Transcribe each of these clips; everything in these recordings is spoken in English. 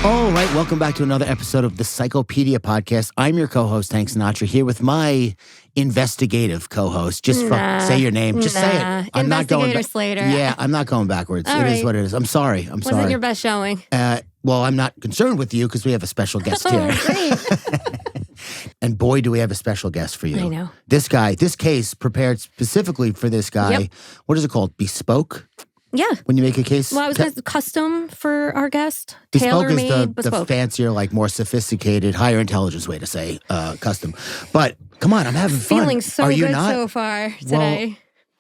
All right, welcome back to another episode of the Psychopedia podcast. I'm your co-host, Hank Sinatra, here with my investigative co-host. Just say your name. Just say it. I'm not going Investigator Slater. Yeah, I'm not going backwards. All it right. is what it is. I'm sorry. Wasn't your best showing. Well, I'm not concerned with you because we have a special guest here. Great. And boy, do we have a special guest for you. I know. This guy, this case prepared specifically for this guy. Yep. What is it called? Bespoke? Yeah. When you make a case? Well, I was going to custom for our guest. Bespoke Tailor-made, is the bespoke. fancier, like more sophisticated, higher intelligence way to say custom. But come on, I'm having fun. Feeling so Are you good not? so far today.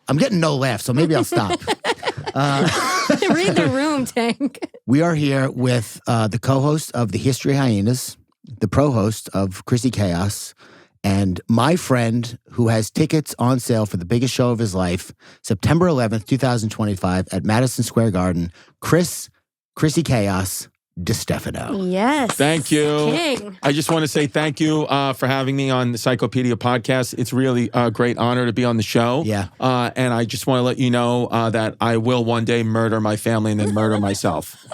I'm getting no laugh, so maybe I'll stop. Read the room, Tank. We are here with the co-host of the History Hyenas, the pro-host of Chrissy Chaos, and my friend who has tickets on sale for the biggest show of his life, September 11th, 2025 at Madison Square Garden, Chrissy Chaos Distefano. Yes. Thank you. King. I just want to say thank you for having me on the Psychopedia podcast. It's really a great honor to be on the show. Yeah. And I just want to let you know that I will one day murder my family and then murder myself.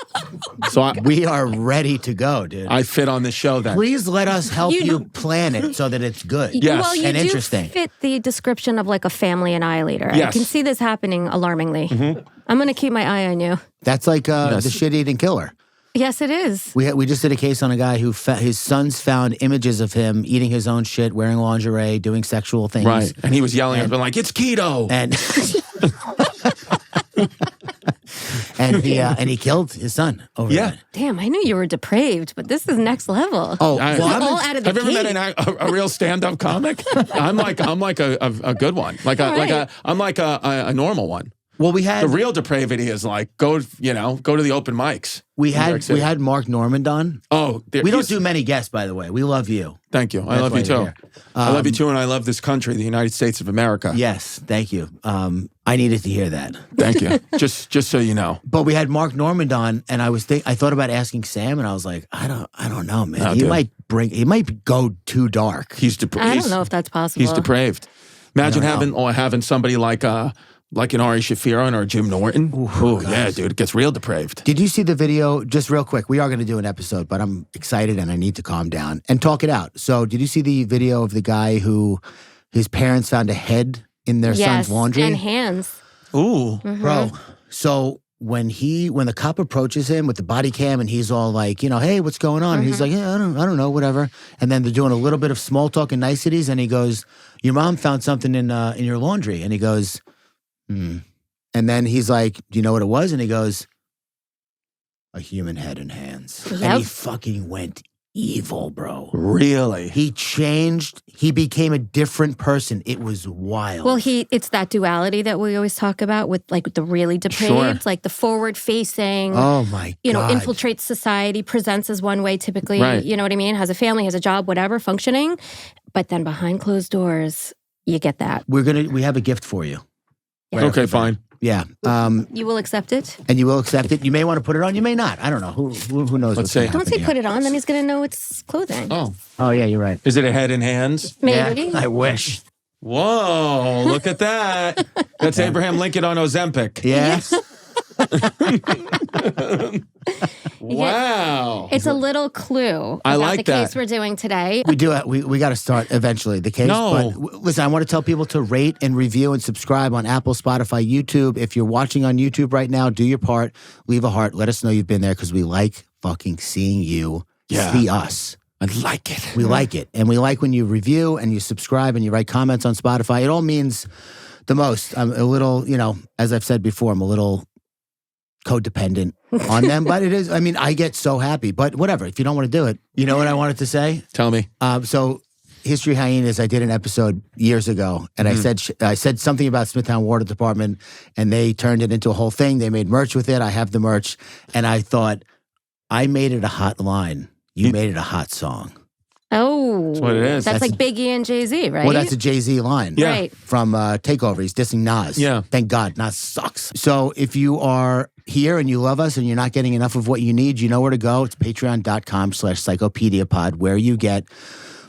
So We are ready to go, dude. I fit on the show then. Please let us help You you know- plan it so that it's good. Yes. Well, you and do interesting. fit the description of like a family annihilator. I Yes. can see this happening alarmingly. I'm going to keep my eye on you. That's like Yes. the shit-eating killer. Yes, it is. We just did a case on a guy who his sons found images of him eating his own shit, wearing lingerie, doing sexual things. Right. And he was yelling at me like, it's keto. And and he killed his son over Yeah. that. Damn, I knew you were depraved, but this is next level. Oh, I- well, all out of the Have you ever gate. met a real stand-up comic? I'm like a good one. I'm like a normal one. well, we The had real depravity is like go to the open mics. we in New York had City. we had Mark Normand on. Oh, We don't do many guests, by the way. We love you. Thank you. I That's love why you you're too. here. I love you too, and I love this country, the United States of America. Yes, thank you. I needed to hear that. Thank you. just so you know. But we had Mark Normand on, and I thought about asking Sam, and I was like, I don't know, man. No, he dude. might go too dark. He's depraved. I don't know if that's possible. He's depraved. Imagine I don't having somebody like an Ari Shafiron or Jim Norton. Ooh, yeah, dude, it gets real depraved. Did you see the video? Just real quick, we are going to do an episode, but I'm excited and I need to calm down and talk it out. So, did you see the video of the guy who his parents found a head in their Yes, son's laundry? and hands. Ooh, Bro, so when the cop approaches him with the body cam and he's all like, hey, what's going on? And he's like, yeah, I don't know, whatever. And then they're doing a little bit of small talk and niceties, and he goes, your mom found something in your laundry, and he goes, And then he's like, do you know what it was? And he goes, a human head and hands. Yep. And he fucking went evil, bro. really? He changed. He became a different person. It was wild. Well, it's that duality that we always talk about with like the really depraved, like the forward facing, oh my God. infiltrates society, presents as one way typically, Right. you know what I mean? Has a family, has a job, whatever, functioning. But then behind closed doors, you get that. We have a gift for you. Right off Okay, the bat. fine. Yeah. You will accept it? And you will accept it. You may want to put it on. You may not. I don't know. Who knows? Let's what's gonna see. Don't happen say here. put it on, then he's going to know it's clothing. Oh, Oh, yeah, you're right. is it a head and hands? Maybe. Yeah, I wish. Whoa, look at that. That's Abraham Lincoln on Ozempic. Yes. Wow. It's a little clue I about like the that. case we're doing today. We do. We got to start eventually the case. No. But listen, I want to tell people to rate and review and subscribe on Apple, Spotify, YouTube. If you're watching on YouTube right now, do your part. Leave a heart. Let us know you've been there because we like fucking seeing you see us. I like it. We like it. And we like when you review and you subscribe and you write comments on Spotify. It all means the most. I'm a little, as I've said before, I'm a little codependent on them. But it is, I get so happy. But whatever. If you don't want to do it, you know what I wanted to say? Tell me. So History Hyenas, I did an episode years ago, and I said something about Smithtown Water Department, and they turned it into a whole thing. They made merch with it. I have the merch. And I thought, I made it a hot line. You made it a hot song. Oh. That's what it is. That's That's like Biggie and Jay-Z, right? Well, that's a Jay-Z line. Yeah. Right. From Takeover. He's dissing Nas. Yeah. Thank God. Nas sucks. So if you are here and you love us and you're not getting enough of what you need, you know where to go. It's patreon.com/psychopediapod, where you get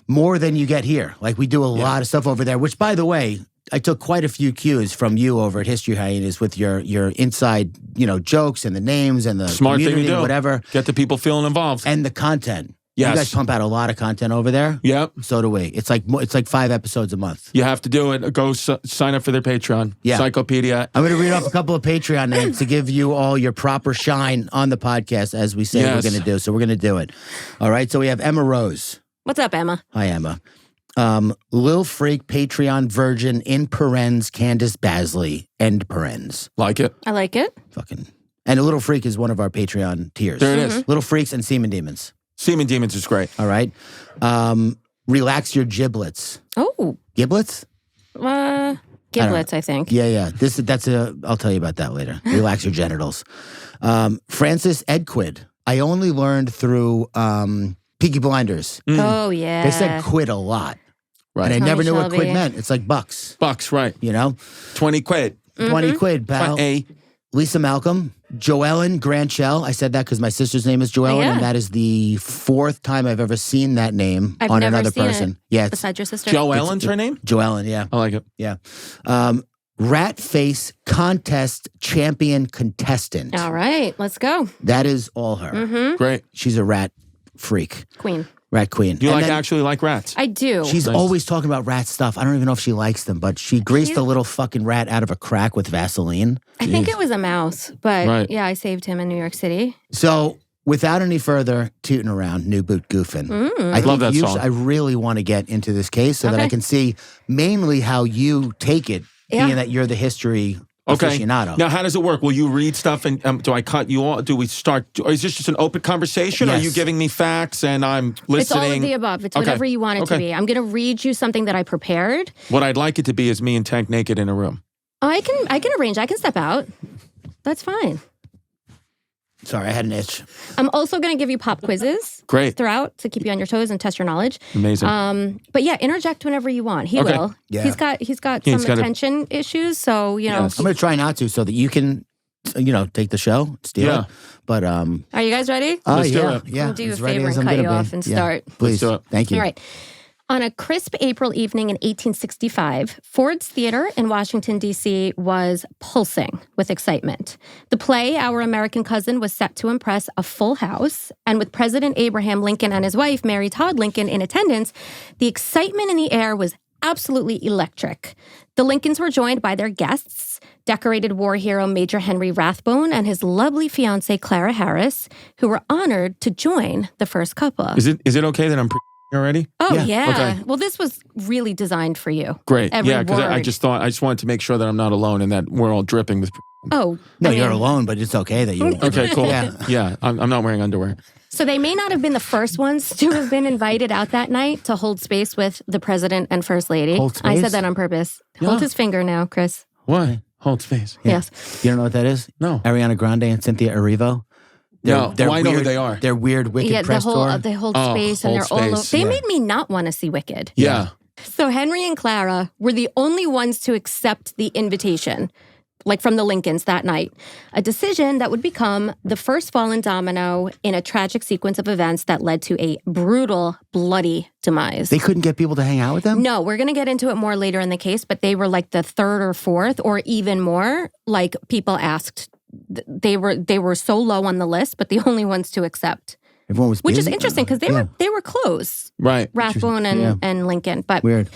more than you get here. Like we do a lot of stuff over there, which, by the way, took quite a few cues from you over at History Hyenas with your inside, jokes and the names and the Smart thing to community do. and whatever. Get the people feeling involved. And the content. Yes. You guys pump out a lot of content over there. Yep. So do we. It's like 5 episodes a month. You have to do it. Go sign up for their Patreon. Yeah. Psychopedia. I'm going to read off a couple of Patreon names to give you all your proper shine on the podcast, as we say we're going to do. So we're going to do it. All right. So we have Emma Rose. What's up, Emma? Hi, Emma. Lil Freak, Patreon Virgin, in parens, Candace Basley, end parens. Like it. I like it. And a Little Freak is one of our Patreon tiers. There it is. Little Freaks and Semen Demons. Semen Demons is great. All right. Relax your giblets. Oh. Giblets? Giblets, I think. Yeah. I'll tell you about that later. Relax your genitals. Francis Edquid. I only learned through Peaky Blinders. Oh, yeah. They said quid a lot. Right. And I Tony never knew what Shelby. quid meant. It's like bucks. Bucks, right. 20 quid. 20 quid, pal. Lisa Malcolm. Joellen Granchell. I said that because my sister's name is Joellen, and that is the 4th time I've ever seen that name I've on never another seen person. it Yeah. besides your sister. Joe Ellen's her name? Joellen, yeah. I like it. Yeah. Rat Face Contest Champion Contestant. All right, let's go. That is all her. Great. She's a rat freak. Queen. Rat queen. You And then actually like rats? I do. She's always talking about rat stuff. I don't even know if she likes them, but she greased a little fucking rat out of a crack with Vaseline. I think it was a mouse, but Right. yeah, I saved him in New York City. So, without any further tooting around, New Boot Goofing. I Love that song. I really want to get into this case so that I can see mainly how you take it, being that you're the history aficionado. Now, how does it work? Will you read stuff and do I cut you off? Do we start? Is this just an open conversation? Or are Yes. you giving me facts and I'm listening? It's all of the above. It's whatever you want it to be. I'm going to read you something that I prepared. What I'd like it to be is me and Tank naked in a room. I can arrange. I can step out. That's fine. Sorry, I had an itch. I'm also going to give you pop quizzes. Great. Throughout to keep you on your toes and test your knowledge. Amazing. But yeah, interject whenever you want. He will. Yeah. He's got some attention issues, so Yes. I'm going to try not to so that you can, take the show, steal it. But, Are you guys ready? Let's do it. Yeah. I'll do you a as ready favor as and I'm cut you gonna be. off and Yeah. start. Please. do it. Thank you. All right. On a crisp April evening in 1865, Ford's Theater in Washington, D.C. was pulsing with excitement. The play, Our American Cousin, was set to impress a full house, and with President Abraham Lincoln and his wife, Mary Todd Lincoln, in attendance, the excitement in the air was absolutely electric. The Lincolns were joined by their guests, decorated war hero Major Henry Rathbone and his lovely fiancée Clara Harris, who were honored to join the first couple. Is it okay that I'm already? Oh, Yeah. yeah. Okay. Well, this was really designed for you. Great. Every Yeah, because I word. just wanted to make sure that I'm not alone and that we're all dripping with. Oh, No, I you're mean, alone, but it's okay that you. Okay, cool. Yeah. Yeah, I'm not wearing underwear. So they may not have been the first ones to have been invited out that night to hold space with the president and first lady. Hold I space? said that on purpose. Hold his finger now, Chris. What? Hold space. Yes. You don't know what that is? No. Ariana Grande and Cynthia Erivo. No. Oh, I know who they are. They're weird, wicked Yeah, press tour. they hold Oh, space and hold they're all over. space, They yeah. made me not want to see Wicked. Yeah. So Henry and Clara were the only ones to accept the invitation, like from the Lincolns that night. A decision that would become the first fallen domino in a tragic sequence of events that led to a brutal, bloody demise. They couldn't get people to hang out with them? No, we're going to get into it more later in the case, but they were like the third or fourth or even more. Like people asked, they were so low on the list, but the only ones to accept. Everyone was Which is busy? interesting because they were close, Right. Rathbone and Lincoln. But Weird.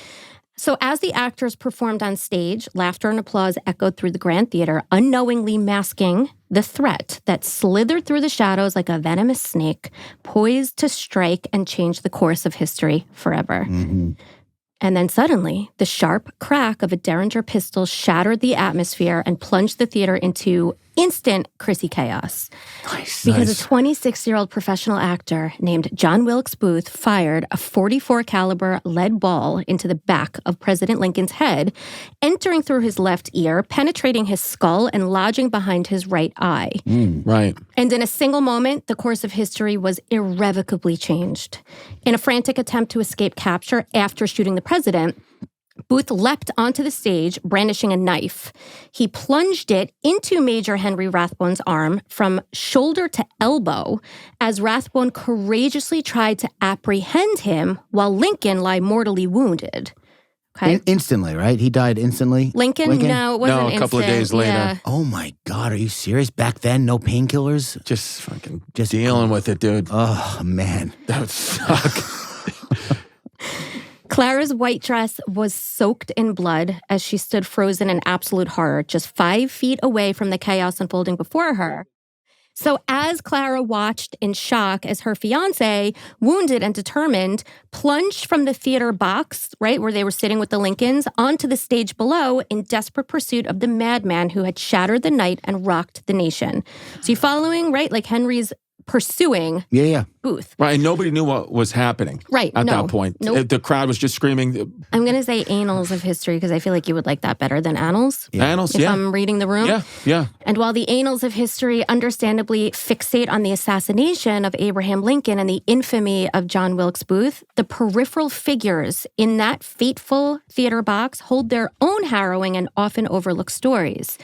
so as the actors performed on stage, laughter and applause echoed through the Grand Theater, unknowingly masking the threat that slithered through the shadows like a venomous snake, poised to strike and change the course of history forever. Mm-hmm. And then suddenly, the sharp crack of a Derringer pistol shattered the atmosphere and plunged the theater into instant Chrissy Chaos. Nice. Because a 26-year-old professional actor named John Wilkes Booth fired a .44 caliber lead ball into the back of President Lincoln's head, entering through his left ear, penetrating his skull, and lodging behind his right eye. Right. And in a single moment, the course of history was irrevocably changed. In a frantic attempt to escape capture after shooting the president, Booth leapt onto the stage, brandishing a knife. He plunged it into Major Henry Rathbone's arm from shoulder to elbow as Rathbone courageously tried to apprehend him while Lincoln lay mortally wounded. Okay. Instantly, right? He died instantly. Lincoln? No, it wasn't No, a couple of instant. days later. Yeah. Oh my God, are you serious? Back then, no painkillers? Just fucking dealing with it, dude. Oh, man. That would suck. Clara's white dress was soaked in blood as she stood frozen in absolute horror, just 5 feet away from the chaos unfolding before her. So as Clara watched in shock as her fiancé, wounded and determined, plunged from the theater box, right, where they were sitting with the Lincolns, onto the stage below in desperate pursuit of the madman who had shattered the night and rocked the nation. So you following, right? Like Henry's pursuing Booth. Right, and nobody knew what was happening at that point. Nope. The crowd was just screaming. I'm going to say annals of history because I feel like you would like that better than annals. Annals, if I'm reading the room. Yeah. And while the annals of history understandably fixate on the assassination of Abraham Lincoln and the infamy of John Wilkes Booth, the peripheral figures in that fateful theater box hold their own harrowing and often overlooked stories.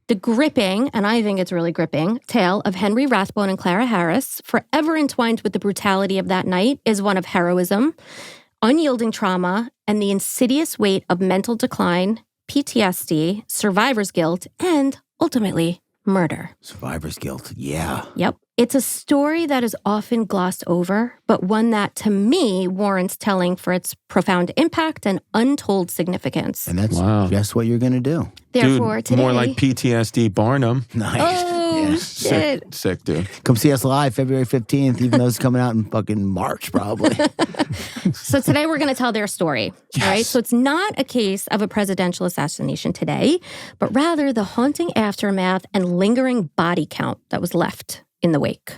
The gripping, and I think it's really gripping, tale of Henry Rathbone and Clara Harris, forever entwined with the brutality of that night, is one of heroism, unyielding trauma, and the insidious weight of mental decline, PTSD, survivor's guilt, and ultimately, murder. Survivor's guilt, yeah. Yep. It's a story that is often glossed over, but one that, to me, warrants telling for its profound impact and untold significance. And that's just what you're going to do. Therefore, dude, today... more like PTSD Barnum. Nice. Oh, shit. Sick, dude. Come see us live February 15th, even though it's coming out in fucking March, probably. So today we're going to tell their story, all right? So it's not a case of a presidential assassination today, but rather the haunting aftermath and lingering body count that was left in the wake.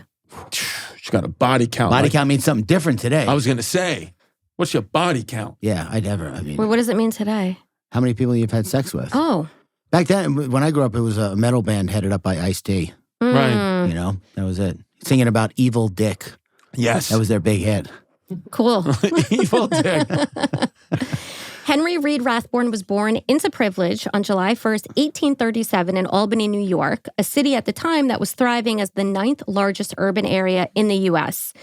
She got a body count. Body count means something different today. I was going to say, what's your body count? Yeah, I mean... Well, what does it mean today? How many people you've had sex with? Oh. Back then, when I grew up, it was a metal band headed up by Ice-T. Right. You know, that was it. Singing about Evil Dick. Yes. That was their big hit. Cool. Evil Dick. Henry Reed Rathbone was born into privilege on July 1st, 1837 in Albany, New York, a city at the time that was thriving as the 9th largest urban area in the U.S.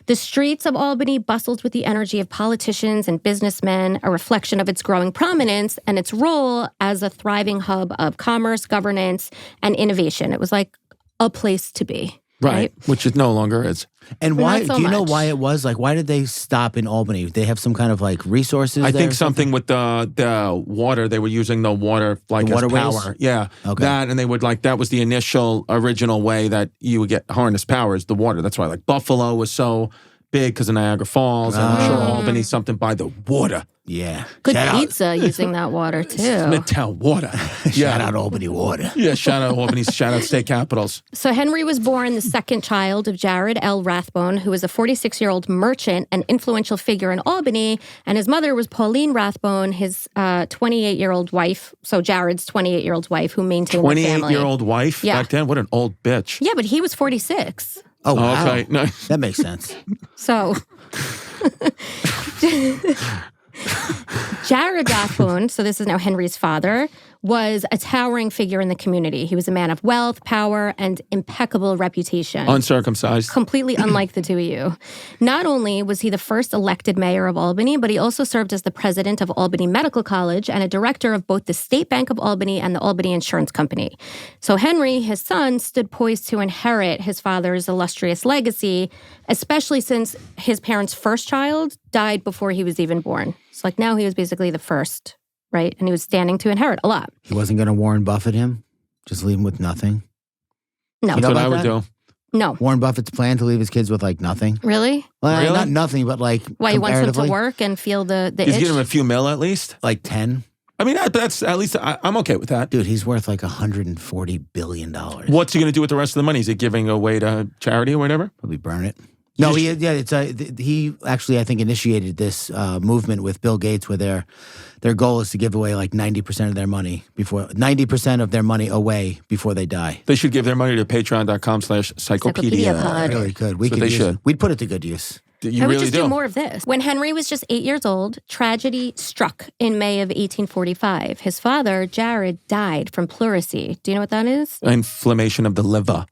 The streets of Albany bustled with the energy of politicians and businessmen, a reflection of its growing prominence and its role as a thriving hub of commerce, governance, and innovation. It was like a place to be. Right. Which it no longer is. And why, Not so do you know much. why it was? Like, why did they stop in Albany? They have some kind of like resources I there think or something with the water. They were using the water like The as waterways? power. Yeah. Okay. That, and they would like, that was the initial original way that you would get harness power is the water. That's why like Buffalo was so big because of Niagara Falls. And I'm sure Albany, something by the water. Yeah. Good Shout out- pizza using that water, too. Midtown water. Shout out Albany Water. Yeah, shout out Albany, shout out state capitals. So Henry was born the second child of Jared L. Rathbone, who was a 46-year-old merchant and influential figure in Albany, and his mother was Pauline Rathbone, his 28-year-old wife, so Jared's 28-year-old wife, who maintained the family. 28-year-old wife back then? What an old bitch. Yeah, but he was 46. Oh, wow. Okay, no. That makes sense. So... Jared Rathbone, so this is now Henry's father, was a towering figure in the community. He was a man of wealth, power, and impeccable reputation. Uncircumcised. Completely unlike the two of you. Not only was he the first elected mayor of Albany, but he also served as the president of Albany Medical College and a director of both the State Bank of Albany and the Albany Insurance Company. So Henry, his son, stood poised to inherit his father's illustrious legacy, especially since his parents' first child died before he was even born. So like now he was basically the first, right? And he was standing to inherit a lot. He wasn't going to Warren Buffett him? Just leave him with nothing? No. You know That's what I about would that? do. No. Warren Buffett's plan to leave his kids with like nothing? Really? Well, Really? not nothing, but like Why, he wants them to comparatively, work and feel the He's itch? getting him a few mil at least. like 10. I mean, that's at least, I'm okay with that. Dude, he's worth like $140 billion. What's he going to do with the rest of the money? Is he giving away to charity or whatever? Probably burn it. No, he actually I think initiated this movement with Bill Gates, where their goal is to give away like 90% of their money away before they die. They should give their money to patreon.com/psychopedia. Psychopedia pod. Really could. So they should. We'd put it to good use. You I would really just do more of this. When Henry was just 8 years old, tragedy struck in May of 1845. His father, Jared, died from pleurisy. Do you know what that is? Inflammation of the liver.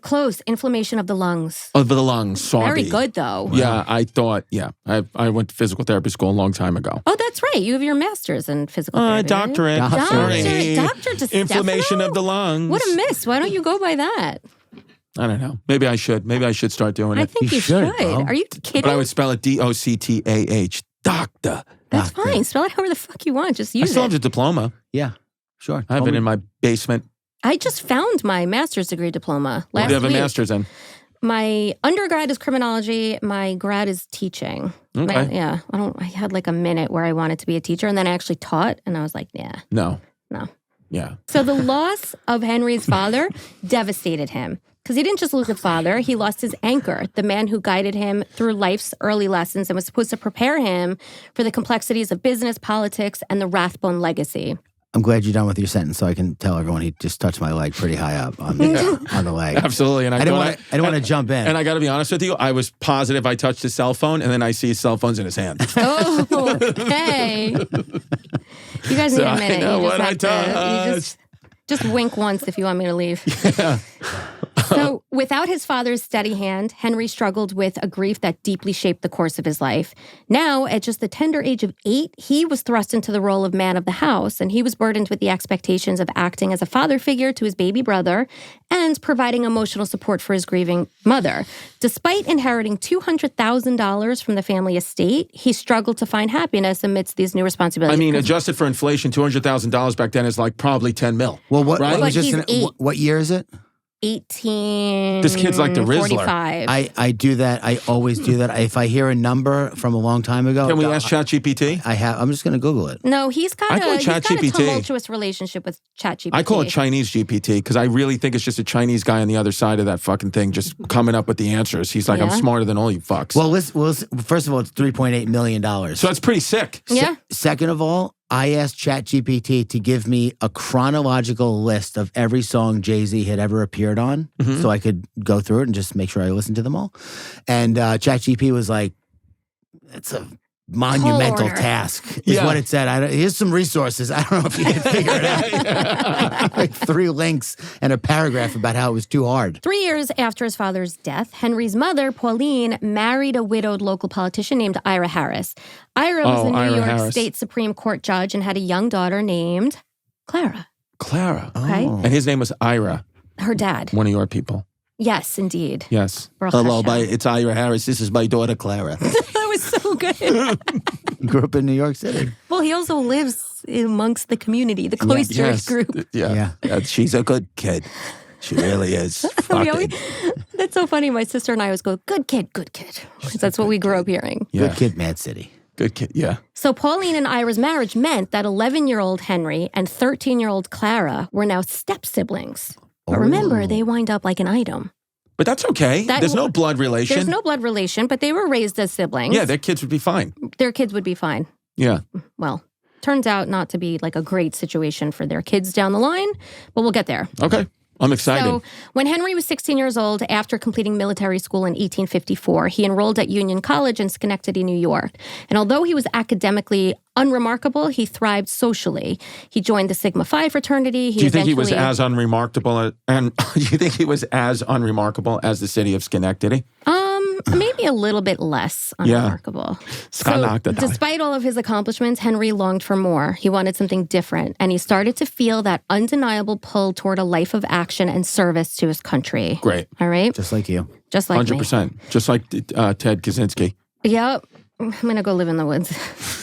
Close. Inflammation of the lungs. Of the lungs, sorry. Very good, though. Yeah, I thought, I went to physical therapy school a long time ago. Oh, that's right. You have your master's in physical therapy. Doctorate. Doctor Distefano? Inflammation of the lungs. What a miss. Why don't you go by that? I don't know. Maybe I should. Maybe I should start doing it. I think you should. bro. Are you kidding? But I would spell it Doctah. Doctor. That's fine. Spell it however the fuck you want. Just I use still it. have the diploma. Yeah, sure. I have it in my basement. I just found my master's degree diploma What last do you have a week. master's in? My undergrad is criminology. My grad is teaching. Okay. I had like a minute where I wanted to be a teacher, and then I actually taught, and I was like, yeah. No. Yeah. So the loss of Henry's father devastated him. Because he didn't just lose a father, he lost his anchor, the man who guided him through life's early lessons and was supposed to prepare him for the complexities of business, politics, and the Rathbone legacy. I'm glad you're done with your sentence so I can tell everyone he just touched my leg pretty high up on the leg. Absolutely. And I didn't want to jump in. And I got to be honest with you, I was positive I touched his cell phone, and then I see his cell phone's in his hand. Oh, okay. You guys need a minute. I know You what I just have to- you just wink once if you want me to leave. Yeah. So, without his father's steady hand, Henry struggled with a grief that deeply shaped the course of his life. Now, at just the tender age of 8, he was thrust into the role of man of the house, and he was burdened with the expectations of acting as a father figure to his baby brother and providing emotional support for his grieving mother. Despite inheriting $200,000 from the family estate, he struggled to find happiness amidst these new responsibilities. I mean, adjusted for inflation, $200,000 back then is like probably 10 mil. Well, what right? was But just he's 8. what year is it? 18. This kid's like the Rizzler. 45. I do that. I always do that. If I hear a number from a long time ago, Can we ask ChatGPT? I'm just going to Google it. No, he's got I call it a ChatGPT. tumultuous relationship with ChatGPT. I call it Chinese GPT because I really think it's just a Chinese guy on the other side of that fucking thing just coming up with the answers. He's like, I'm Yeah. smarter than all you fucks. Well, first of all, it's $3.8 million. so that's pretty sick. Yeah. Second of all, I asked ChatGPT to give me a chronological list of every song Jay-Z had ever appeared on so I could go through it and just make sure I listened to them all. And ChatGPT was like, it's a monumental order. task, is what it said. Here's some resources. I don't know if you can figure it out. Like 3 links and a paragraph about how it was too hard. 3 years after his father's death, Henry's mother, Pauline, married a widowed local politician named Ira Harris. Ira was a New York State Supreme Court judge and had a young daughter named Clara. Clara. Okay. Oh. And his name was Ira, Her dad. one of your people. Yes, indeed. Yes. Baruch Hello, Hashem. it's Ira Harris. This is my daughter, Clara. That was so good. Grew up in New York City. Well, he also lives amongst the community, the cloistered group. Yeah. She's a good kid. She really is. That's so funny. My sister and I always go, good kid, good kid. 'Cause that's what we grew up hearing. Yeah. Good kid, Mad City. Good kid. Yeah. So Pauline and Ira's marriage meant that 11-year-old Henry and 13-year-old Clara were now step-siblings. But remember, they wind up like an item. But that's okay. There's no blood relation. There's no blood relation, but they were raised as siblings. Yeah, their kids would be fine. Their kids would be fine. Yeah. Well, turns out not to be like a great situation for their kids down the line, but we'll get there. Okay. I'm excited. So when Henry was 16 years old, after completing military school in 1854, he enrolled at Union College in Schenectady, New York. And although he was academically unremarkable, he thrived socially. He joined the Sigma Phi fraternity. Do you think he was as unremarkable as the city of Schenectady? Maybe a little bit less unremarkable. So, despite all of his accomplishments, Henry longed for more. He wanted something different, and he started to feel that undeniable pull toward a life of action and service to his country. Great. All right? Just like you. Just like 100%. me. Just like Ted Kaczynski. Yep. I'm going to go live in the woods.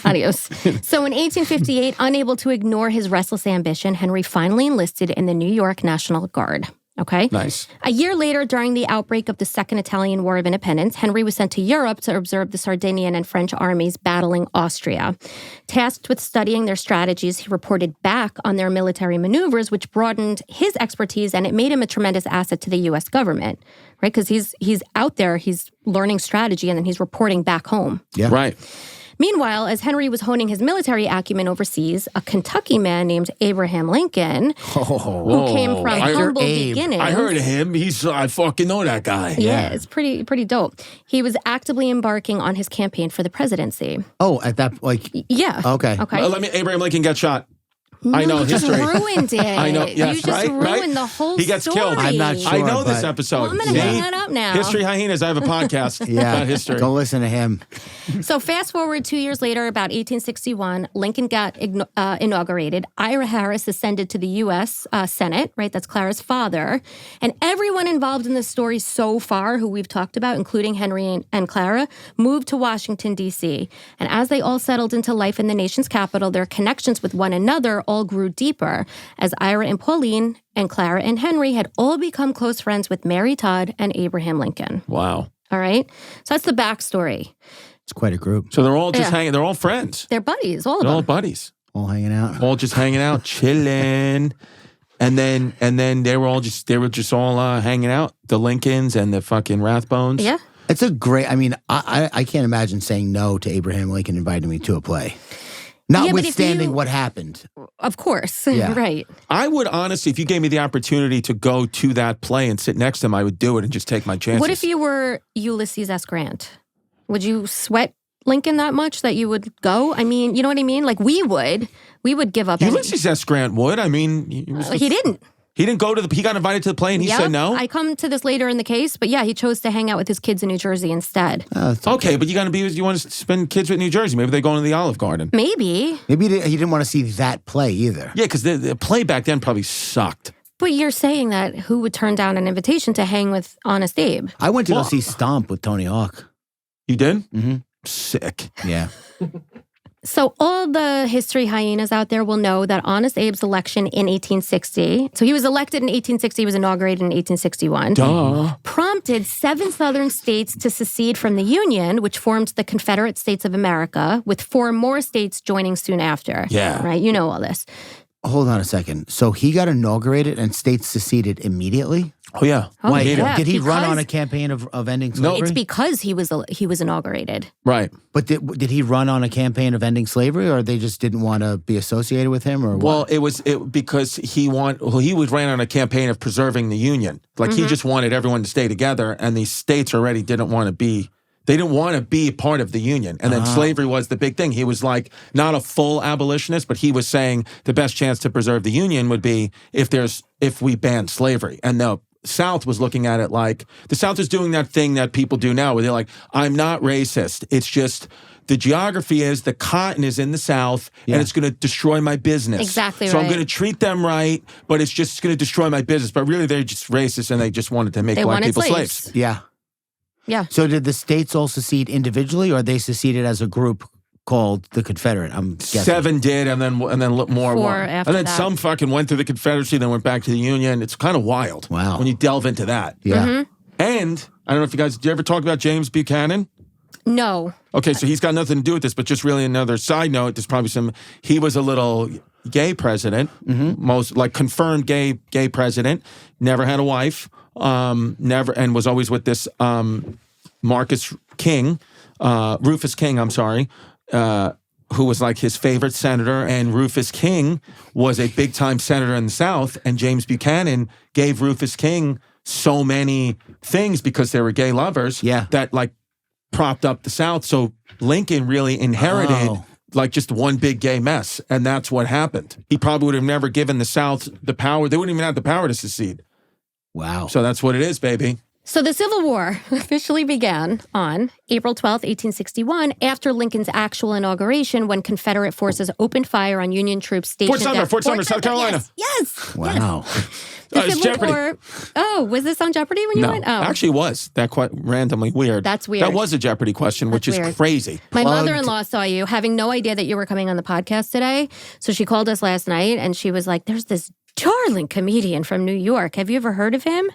Adios. So in 1858, unable to ignore his restless ambition, Henry finally enlisted in the New York National Guard. Okay? Nice. A year later, during the outbreak of the Second Italian War of Independence, Henry was sent to Europe to observe the Sardinian and French armies battling Austria. Tasked with studying their strategies, he reported back on their military maneuvers, which broadened his expertise, and it made him a tremendous asset to the U.S. government, right? Because he's out there, he's learning strategy, and then he's reporting back home. Yeah. Right. Meanwhile, as Henry was honing his military acumen overseas, a Kentucky man named Abraham Lincoln, who came from humble beginnings. I heard of him. I fucking know that guy. Yeah, it's pretty dope. He was actively embarking on his campaign for the presidency. Oh, at that, Yeah. Okay. Let me, Abraham Lincoln get shot. No, I know you just history. ruined it. I know. Yes, you just ruined the whole He gets story. killed. I'm not sure. I know this but- episode. Well, I'm going to hang that up now. History Hyenas. I have a podcast Yeah, about history. go listen to him. So fast forward 2 years later, about 1861, Lincoln got inaugurated. Ira Harris ascended to the U.S. Senate, right? That's Clara's father. And everyone involved in this story so far, who we've talked about, including Henry and Clara, moved to Washington, D.C. And as they all settled into life in the nation's capital, their connections with one another all grew deeper, as Ira and Pauline and Clara and Henry had all become close friends with Mary Todd and Abraham Lincoln. Wow. All right? So that's the backstory. It's quite a group. So they're all just Yeah. hanging. They're all friends. They're buddies, all of They're all them. buddies. All hanging out. All just hanging out, chilling. And then they were just all hanging out. The Lincolns and the fucking Rathbones. Yeah. It's a great, I mean, I can't imagine saying no to Abraham Lincoln inviting me to a play. Notwithstanding what happened. Of course. Yeah. Right. I would honestly, if you gave me the opportunity to go to that play and sit next to him, I would do it and just take my chances. What if you were Ulysses S. Grant? Would you sweat Lincoln that much that you would go? I mean, you know what I mean? Like we would give up. Ulysses S. Grant would. I mean, He didn't. He didn't go to he got invited to the play and he said no? I come to this later in the case, but yeah, he chose to hang out with his kids in New Jersey instead. Okay, but you want to spend kids with New Jersey. Maybe they're going to the Olive Garden. Maybe. Maybe he didn't want to see that play either. Yeah, because the play back then probably sucked. But you're saying that who would turn down an invitation to hang with Honest Abe? I went to go see Stomp with Tony Hawk. You did? Mm-hmm. Sick. Yeah. So all the history hyenas out there will know that Honest Abe's election in 1860, so he was elected in 1860, he was inaugurated in 1861, prompted 7 southern states to secede from the Union, which formed the Confederate States of America, with 4 more states joining soon after. Yeah. Right? You know all this. Hold on a second. So he got inaugurated and states seceded immediately? Oh, yeah. Oh, Why? yeah, Did he run because- on a campaign of ending slavery? It's because he was inaugurated. Right. But did he run on a campaign of ending slavery, or they just didn't want to be associated with him, or what? Well, it was because he was ran on a campaign of preserving the Union. Like he just wanted everyone to stay together, and these states already didn't want to be. They didn't want to be part of the Union. And then slavery was the big thing. He was like not a full abolitionist, but he was saying the best chance to preserve the Union would be if we banned slavery. And the South was looking at it like the South is doing that thing that people do now where they're like, I'm not racist. It's just the geography is the cotton is in the South and it's going to destroy my business. Exactly so right. I'm going to treat them right, but it's just going to destroy my business. But really, they're just racist and they just wanted to make black people slaves. Yeah. Yeah. So did the states all secede individually, or they seceded as a group called the Confederate? I'm guessing. 7 did, and then more. 4 after and then that. some fucking went to the Confederacy, then went back to the Union. It's kind of wild. Wow. When you delve into that. Yeah. And I don't know if you guys, did you ever talk about James Buchanan? No. Okay, so he's got nothing to do with this, but just really another side note. There's probably he was a little gay president, most like confirmed gay president. Never had a wife. Never, and was always with this Rufus King. I'm sorry. Who was like his favorite senator, and Rufus King was a big-time senator in the South, and James Buchanan gave Rufus King so many things because they were gay lovers that like propped up the South. So Lincoln really inherited like just one big gay mess, and that's what happened. He probably would have never given the South the power. They wouldn't even have the power to secede. Wow. So that's what it is, baby. So the Civil War officially began on April 12th, 1861, after Lincoln's actual inauguration, when Confederate forces opened fire on Union troops stationed at Fort Sumner, South Carolina. Yes. Wow. The It's Civil Jeopardy. War. Oh, was this on Jeopardy when you No, went? Oh, actually was. That quite randomly weird. That's weird. That was a Jeopardy question, which That's is weird. crazy. My Plugged. mother-in-law saw you, having no idea that you were coming on the podcast today. So she called us last night, and she was like, "There's this darling comedian from New York. Have you ever heard of him?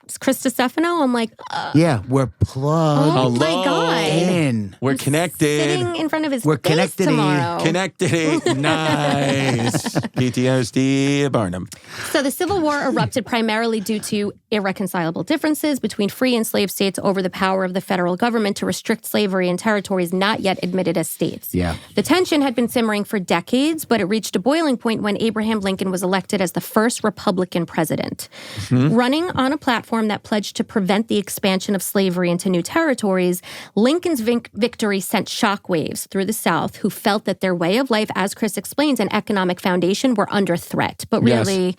It's Chris Distefano." I'm like, Yeah, we're plugged oh my Hello. God. in. We're connected. Sitting in front of his We're face connected-y. tomorrow. Connected. Nice. PTSD, Barnum. So the Civil War erupted primarily due to irreconcilable differences between free and slave states over the power of the federal government to restrict slavery in territories not yet admitted as states. Yeah. The tension had been simmering for decades, but it reached a boiling point when Abraham Lincoln was elected as the first Republican president. Running on a platform that pledged to prevent the expansion of slavery into new territories, Lincoln's victory sent shockwaves through the South, who felt that their way of life, as Chris explains, and economic foundation were under threat. But really,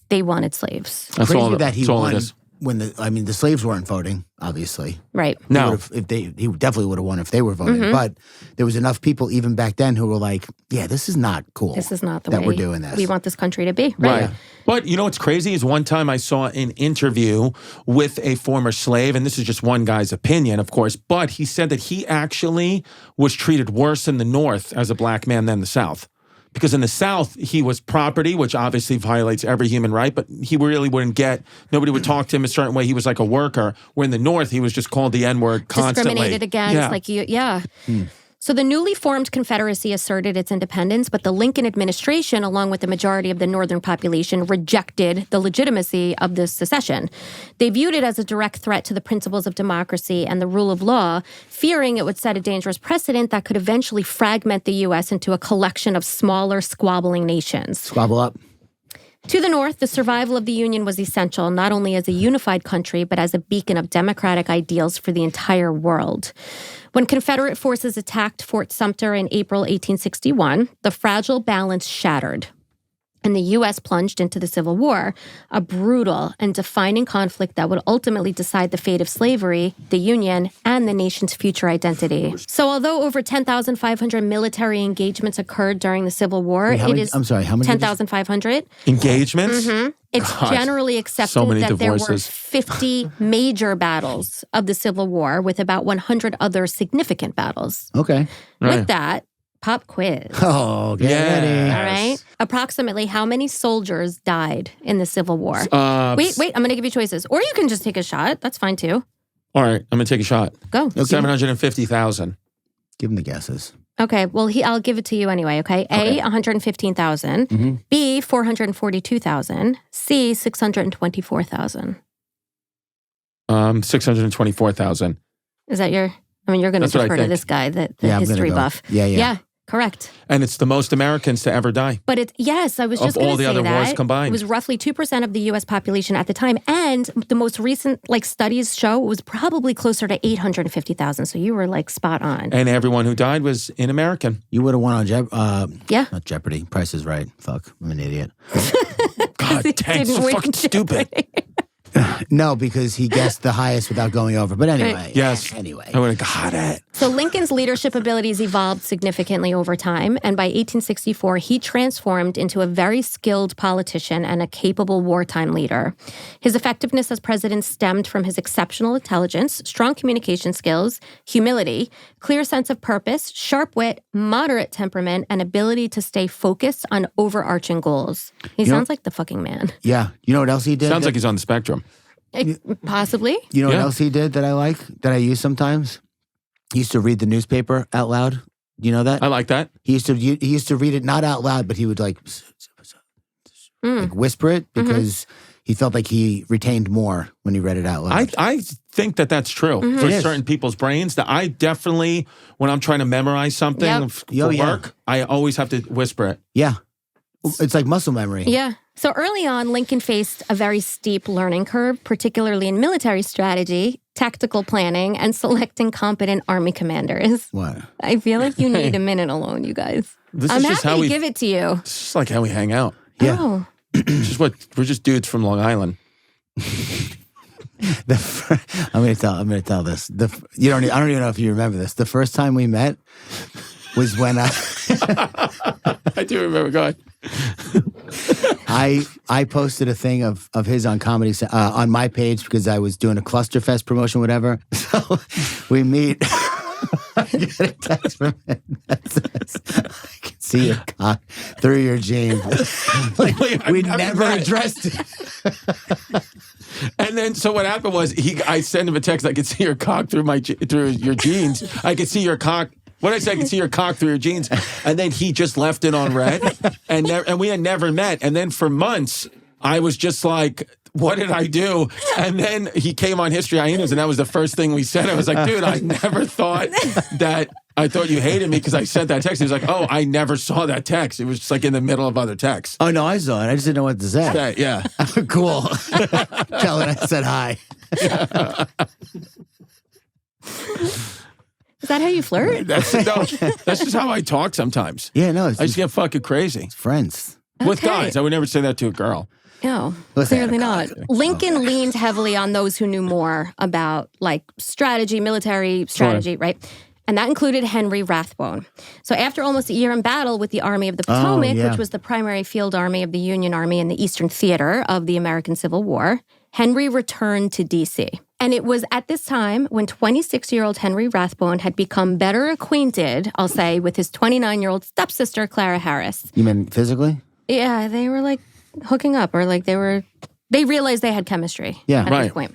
they wanted slaves. That's Crazy all, that he that's all won it is. when the slaves weren't voting, obviously. Right. No. He definitely would have won if they were voting. But there was enough people even back then who were like, yeah, this is not cool. This is not the that way we're doing this. we want this country to be. Right. But you know what's crazy is one time I saw an interview with a former slave, and this is just one guy's opinion, of course, but he said that he actually was treated worse in the North as a black man than the South. Because in the South, he was property, which obviously violates every human right, but he really wouldn't nobody would talk to him a certain way. He was like a worker. Where in the North, he was just called the N-word constantly. Discriminated against, So the newly formed Confederacy asserted its independence, but the Lincoln administration, along with the majority of the Northern population, rejected the legitimacy of this secession. They viewed it as a direct threat to the principles of democracy and the rule of law, fearing it would set a dangerous precedent that could eventually fragment the U.S. into a collection of smaller, squabbling nations. Squabble up. To the north, the survival of the Union was essential, not only as a unified country, but as a beacon of democratic ideals for the entire world. When Confederate forces attacked Fort Sumter in April 1861, the fragile balance shattered, and the U.S. plunged into the Civil War, a brutal and defining conflict that would ultimately decide the fate of slavery, the Union, and the nation's future identity. So although over 10,500 military engagements occurred during the Civil War, how many 10,500. Engagements? It's generally accepted that there were 50 major battles of the Civil War with about 100 other significant battles. Okay. With that, pop quiz. Oh, get ready. All right. Approximately how many soldiers died in the Civil War? Wait, I'm going to give you choices. Or you can just take a shot. That's fine too. All right, I'm going to take a shot. Go. Okay. 750,000. Give him the guesses. Okay, well, I'll give it to you anyway, okay? A, 115,000. B, 442,000. C, 624,000. 624,000. Is that your... I mean, you're going to defer to this guy, the history buff. Yeah. Correct. And it's the most Americans to ever die. But yes, I was just going to say that. Of all the other wars combined. It was roughly 2% of the U.S. population at the time. And the most recent studies show it was probably closer to 850,000. So you were spot on. And everyone who died was in American. You would have won on not Jeopardy. Price is Right. Fuck, I'm an idiot. God dang, so fucking stupid. No, because he guessed the highest without going over. But anyway. Yes. Anyway. I would have got it. So Lincoln's leadership abilities evolved significantly over time, and by 1864, he transformed into a very skilled politician and a capable wartime leader. His effectiveness as president stemmed from his exceptional intelligence, strong communication skills, humility, clear sense of purpose, sharp wit, moderate temperament, and ability to stay focused on overarching goals. He sounds like the fucking man. Yeah. You know what else he did? Sounds like he's on the spectrum. Possibly. You know what else he did that I like, that I use sometimes? He used to read the newspaper out loud. You know that? I like that. He used to read it not out loud, but he would whisper it because he felt like he retained more when he read it out loud. I think that's true for certain people's brains. That I definitely, when I'm trying to memorize something for work, I always have to whisper it. Yeah. It's like muscle memory. Yeah. So early on, Lincoln faced a very steep learning curve, particularly in military strategy, tactical planning, and selecting competent army commanders. What? I feel like you need a minute alone, you guys. I'm happy to give it to you. It's just like how we hang out. Yeah. Oh. We're just dudes from Long Island. I'm going to tell this. I don't even know if you remember this. The first time we met was when I do remember. Go ahead. I posted a thing of his on comedy on my page because I was doing a Clusterfest promotion, whatever. So we meet. I get a text from him that says, "I can see your cock through your jeans." We never addressed it. And then, so what happened was, I sent him a text. I could see your cock through your jeans. I could see your cock. What did I say? I could see your cock through your jeans. And then he just left it on red. And we had never met. And then for months, I was just like, what did I do? And then he came on History Hyenas, and that was the first thing we said. I was like, dude, I never thought that. I thought you hated me because I sent that text. He was like, oh, I never saw that text. It was just in the middle of other texts. Oh, no, I saw it. I just didn't know what to say. Yeah. Cool. Tell it I said hi. that how you flirt? That's just how I talk sometimes. Yeah, no, it's I just get fucking crazy. friends. With Okay. guys. I would never say that to a girl. No, Listen, clearly not. Lincoln leaned heavily on those who knew more about like strategy, military strategy, right? And that included Henry Rathbone. So after almost a year in battle with the Army of the Potomac, which was the primary field army of the Union Army in the Eastern Theater of the American Civil War, Henry returned to D.C. And it was at this time when 26-year-old Henry Rathbone had become better acquainted, I'll say, with his 29-year-old stepsister, Clara Harris. You mean physically? Yeah, they were like hooking up, or like they realized they had chemistry Yeah, at this point.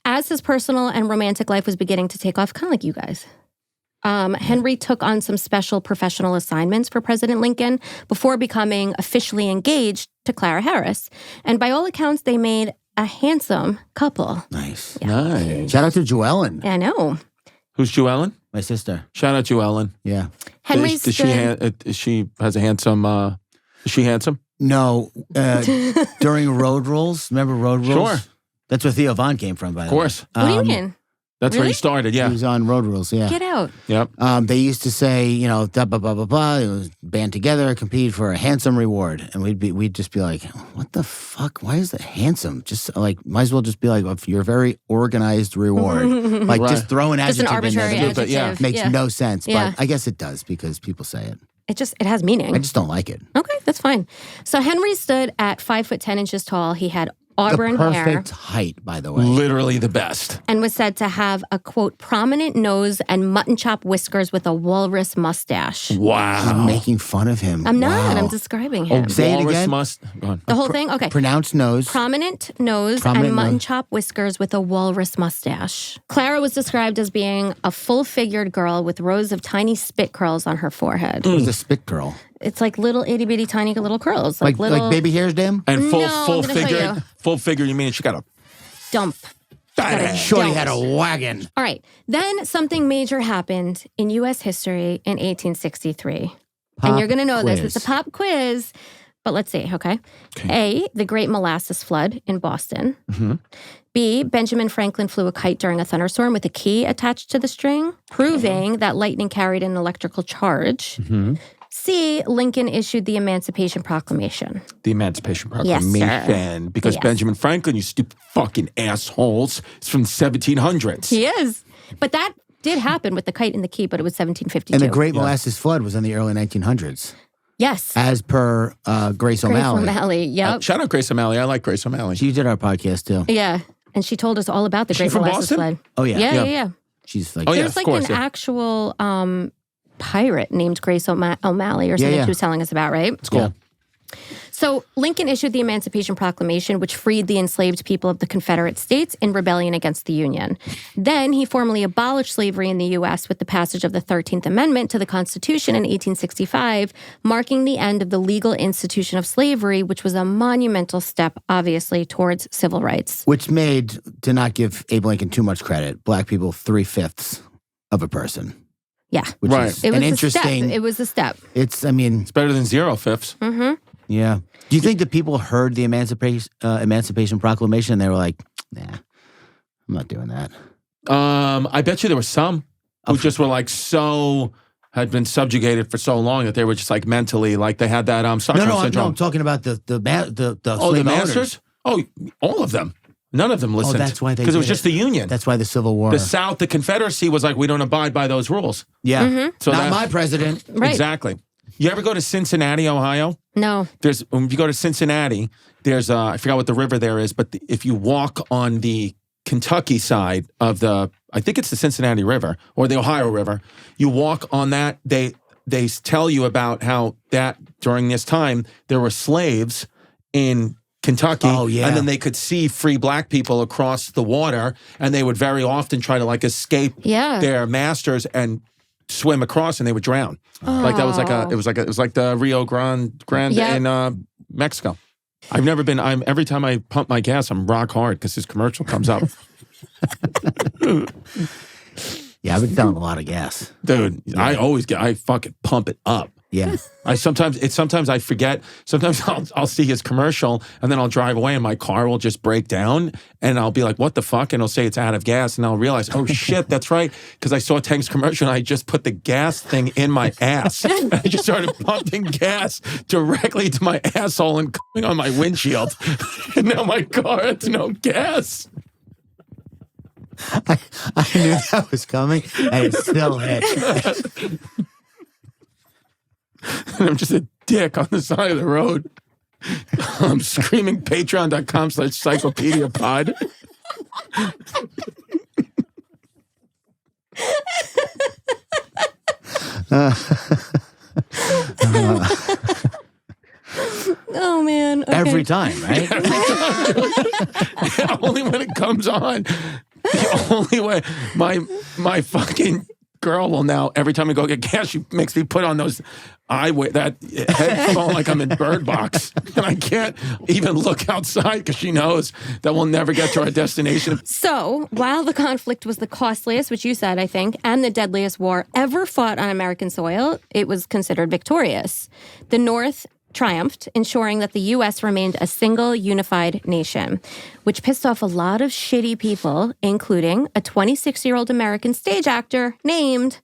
As his personal and romantic life was beginning to take off, kind of like you guys, Henry took on some special professional assignments for President Lincoln before becoming officially engaged to Clara Harris. And by all accounts, they made a handsome couple. Nice. Nice. Shout out to Joellen, I know. Who's Joellen? my sister. Shout out Joellen. Yeah. Henry's She has a handsome. Is she handsome? No, during Road Rules, remember Road Rules? Sure. That's where Theo Von came from, by the way. Of course. What do you mean? That's where Really? he started. He Yeah. was on Road Rules, yeah. Get out. Yep. They used to say, you know, blah, blah, blah, blah, blah. It was band together, compete for a handsome reward. And we'd just be like, what the fuck? Why is that handsome? Just like, might as well just be like, your very organized reward. Like Right. just throw an Just an adjective in there. arbitrary that adjective. yeah. makes no sense. Yeah. But I guess it does because people say it. It has meaning. I just don't like it. Okay, that's fine. So Henry stood at 5'10" tall. He had auburn the hair perfect height, by the way. Literally the best. and was said to have a, quote, prominent nose and mutton chop whiskers with a walrus mustache. Wow. I'm making fun of him. I'm not. Wow. I'm describing him. Say it Walrus again. Go on. The whole thing? Okay. Pronounced nose. Prominent nose Prominent and mutton nose. chop whiskers with a walrus mustache. Clara was described as being a full-figured girl with rows of tiny spit curls on her forehead. It was a spit girl. It's like little itty-bitty tiny little curls. Like little baby hairs, damn? And No, I'm gonna show figure. you. Full figure. You mean she got a dump. fat Got a ass? Shorty Don't. had a wagon. All right. Then something major happened in U.S. history in 1863. And you're going to know this. quiz. It's a pop quiz. But let's see, okay? A, the Great Molasses Flood in Boston. B, Benjamin Franklin flew a kite during a thunderstorm with a key attached to the string, proving that lightning carried an electrical charge. C, Lincoln issued the Emancipation Proclamation. The Emancipation Yes, sir. Proclamation. Because Yes. Benjamin Franklin, you stupid fucking assholes, is from the 1700s. He is. But that did happen with the kite and the key, but it was 1752. And the Great Molasses Flood was in the early 1900s, Yes. as per Grace O'Malley. Grace O'Malley, yep. Shout out Grace O'Malley. I like Grace O'Malley. She did our podcast too. Yeah. And she told us all about the She Great from Molasses Boston? Flood. Oh yeah, Yeah. She's like, Oh, yeah. There's of like course, an yeah. actual pirate named Grace O'Malley or something yeah. she was telling us about, right? It's cool. Yeah. So Lincoln issued the Emancipation Proclamation, which freed the enslaved people of the Confederate States in rebellion against the Union. Then he formally abolished slavery in the U.S. with the passage of the 13th Amendment to the Constitution in 1865, marking the end of the legal institution of slavery, which was a monumental step, obviously, towards civil rights. which made, to not give Abe Lincoln too much credit, black people 3/5 of a person. Yeah. Which Right. is It was an a interesting. step. It was a step. It's, I mean, It's better than 0/5. yeah. Do you think that people heard the Emancipation Proclamation and they were like, nah, I'm not doing that? I bet you there were some who just were like had been subjugated for so long that they were just like mentally like they had that Stockholm No, syndrome. I'm talking about the Oh, slave the owners. masters? Oh, all of them. None of them listened. that's why they because it was did just the Union. That's why the Civil War. The South, the Confederacy was like, we don't abide by those rules. yeah. So Not that- my president. Right. Exactly. You ever go to Cincinnati, Ohio? No. When you go to Cincinnati, there's I forgot what the river there is, but if you walk on the Kentucky side of I think it's the Cincinnati River or the Ohio River, you walk on that, they tell you about how that during this time there were slaves in Kentucky, Oh, yeah. and then they could see free black people across the water, and they would very often try to like escape Yeah. their masters and swim across, and they would drown. Like that was it was like the Rio Grande Yeah. in Mexico. I've never been. Every time I pump my gas, I'm rock hard because this commercial comes up. Yeah, I've been selling a lot of gas. Dude, I fucking pump it up. Yeah. Sometimes I forget. Sometimes I'll see his commercial and then I'll drive away and my car will just break down and I'll be like, what the fuck? And it'll say it's out of gas and I'll realize, oh shit, that's right. Because I saw Tank's commercial and I just put the gas thing in my ass. And I just started pumping gas directly to my asshole and coming on my windshield. And now my car has no gas. I knew that was coming and it still hit. And I'm just a dick on the side of the road. I'm screaming patreon.com/psychopedia pod. Oh, man. Okay. Every time, right? Every time. Only when it comes on. The only way my fucking girl will now, every time I go get gas, she makes me put on that headphone like I'm in Bird Box. And I can't even look outside because she knows that we'll never get to our destination. So, while the conflict was the costliest, which you said, I think, and the deadliest war ever fought on American soil, it was considered victorious. The North triumphed, ensuring that the U.S. remained a single, unified nation, which pissed off a lot of shitty people, including a 26-year-old American stage actor named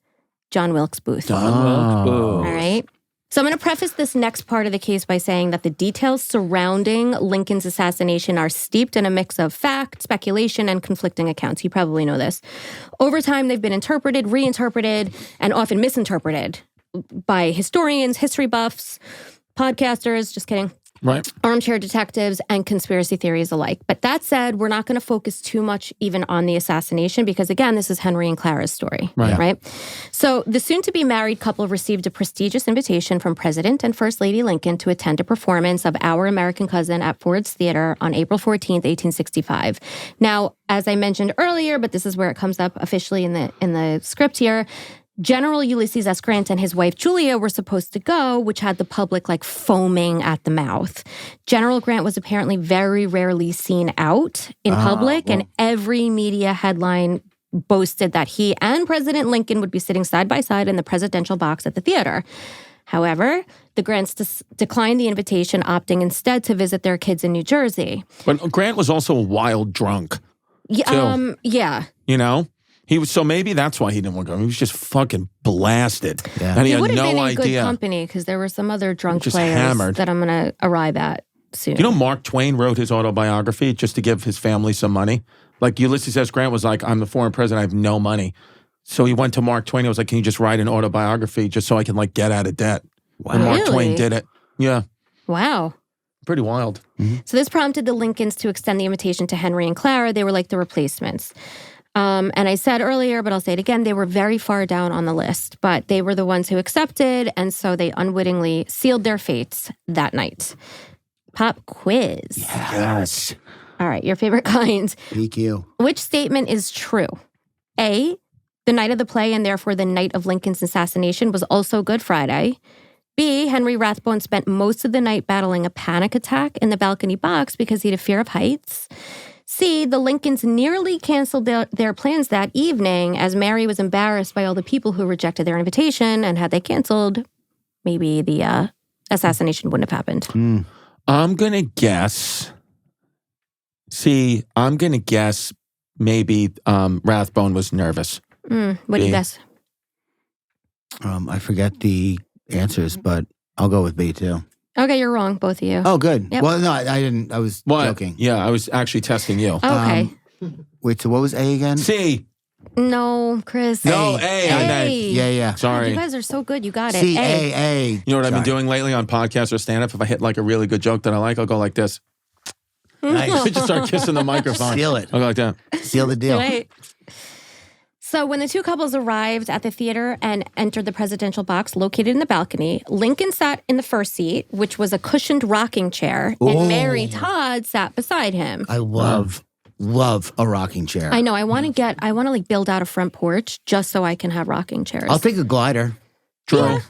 John Wilkes Booth. All right. So I'm going to preface this next part of the case by saying that the details surrounding Lincoln's assassination are steeped in a mix of fact, speculation, and conflicting accounts. You probably know this. Over time, they've been interpreted, reinterpreted, and often misinterpreted by historians, history buffs, podcasters, just kidding, right, armchair detectives, and conspiracy theories alike. But that said, we're not going to focus too much even on the assassination because, again, this is Henry and Clara's story, right? So the soon-to-be married couple received a prestigious invitation from President and First Lady Lincoln to attend a performance of Our American Cousin at Ford's Theater on April 14th, 1865. Now, as I mentioned earlier, but this is where it comes up officially in the script here, General Ulysses S. Grant and his wife Julia were supposed to go, which had the public like foaming at the mouth. General Grant was apparently very rarely seen out in public, and every media headline boasted that he and President Lincoln would be sitting side by side in the presidential box at the theater. However, the Grants declined the invitation, opting instead to visit their kids in New Jersey. But Grant was also a wild drunk. Yeah. You know? So maybe that's why he didn't want to go. He was just fucking blasted. Yeah. And he had would have no been in idea. Good company because there were some other drunk just players hammered. that I'm going to arrive at soon. You know, Mark Twain wrote his autobiography just to give his family some money. Like Ulysses S. Grant was like, I'm the foreign president, I have no money. So he went to Mark Twain and was like, can you just write an autobiography just so I can like get out of debt? Wow. And Mark Twain did it. Yeah. Wow. Pretty wild. Mm-hmm. So this prompted the Lincolns to extend the invitation to Henry and Clara. They were like the replacements. And I said earlier, but I'll say it again, they were very far down on the list, but they were the ones who accepted, and so they unwittingly sealed their fates that night. Pop quiz. Yes. All right, your favorite kind. PQ. Which statement is true? A, the night of the play and therefore the night of Lincoln's assassination was also Good Friday. B, Henry Rathbone spent most of the night battling a panic attack in the balcony box because he had a fear of heights. C, the Lincolns nearly canceled their plans that evening as Mary was embarrassed by all the people who rejected their invitation, and had they canceled, maybe the assassination wouldn't have happened. I'm going to guess. Maybe Rathbone was nervous. What do you guess? I forget the answers, but I'll go with B too. Okay, you're wrong, both of you. Oh, good. Yep. Well, no, I didn't. I was joking. Yeah, I was actually testing you. Okay. Wait, so what was A again? C. No, Chris. No, A. I meant. Yeah. Sorry. You guys are so good. You got it. C, A. You know what I've been doing lately on podcasts or stand-up? If I hit like a really good joke that I like, I'll go like this. Nice. I just start kissing the microphone. Seal it. I'll go like that. Seal the deal. Right. So when the two couples arrived at the theater and entered the presidential box located in the balcony, Lincoln sat in the first seat, which was a cushioned rocking chair, and Mary Todd sat beside him. I love a rocking chair. I know. I want to like build out a front porch just so I can have rocking chairs. I'll take a glider. True. Yeah.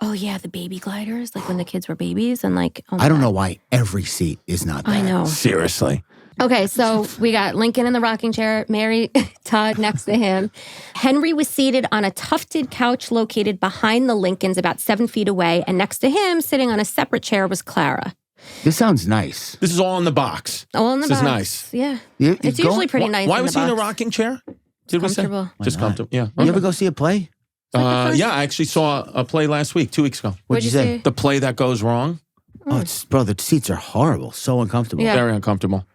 Oh yeah, the baby gliders, like when the kids were babies and like. Oh I don't know why every seat is not there. I know. Seriously. Okay, so we got Lincoln in the rocking chair, Mary Todd next to him. Henry was seated on a tufted couch located behind the Lincolns about 7 feet away, and next to him, sitting on a separate chair, was Clara. This sounds nice. This is all in the box. All in the box. This is nice. Yeah. It's usually pretty nice. Why in was the he in a box. rocking chair? Did we say? Comfortable. Just comfortable. Yeah. You ever go see a play? Yeah, I actually saw a play last week, 2 weeks ago. What'd you say? The play that goes wrong. Oh, bro, the seats are horrible. So uncomfortable. Yeah. Very uncomfortable.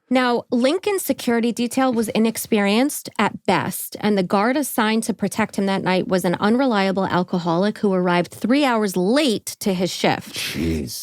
Now, Lincoln's security detail was inexperienced at best, and the guard assigned to protect him that night was an unreliable alcoholic who arrived 3 hours late to his shift.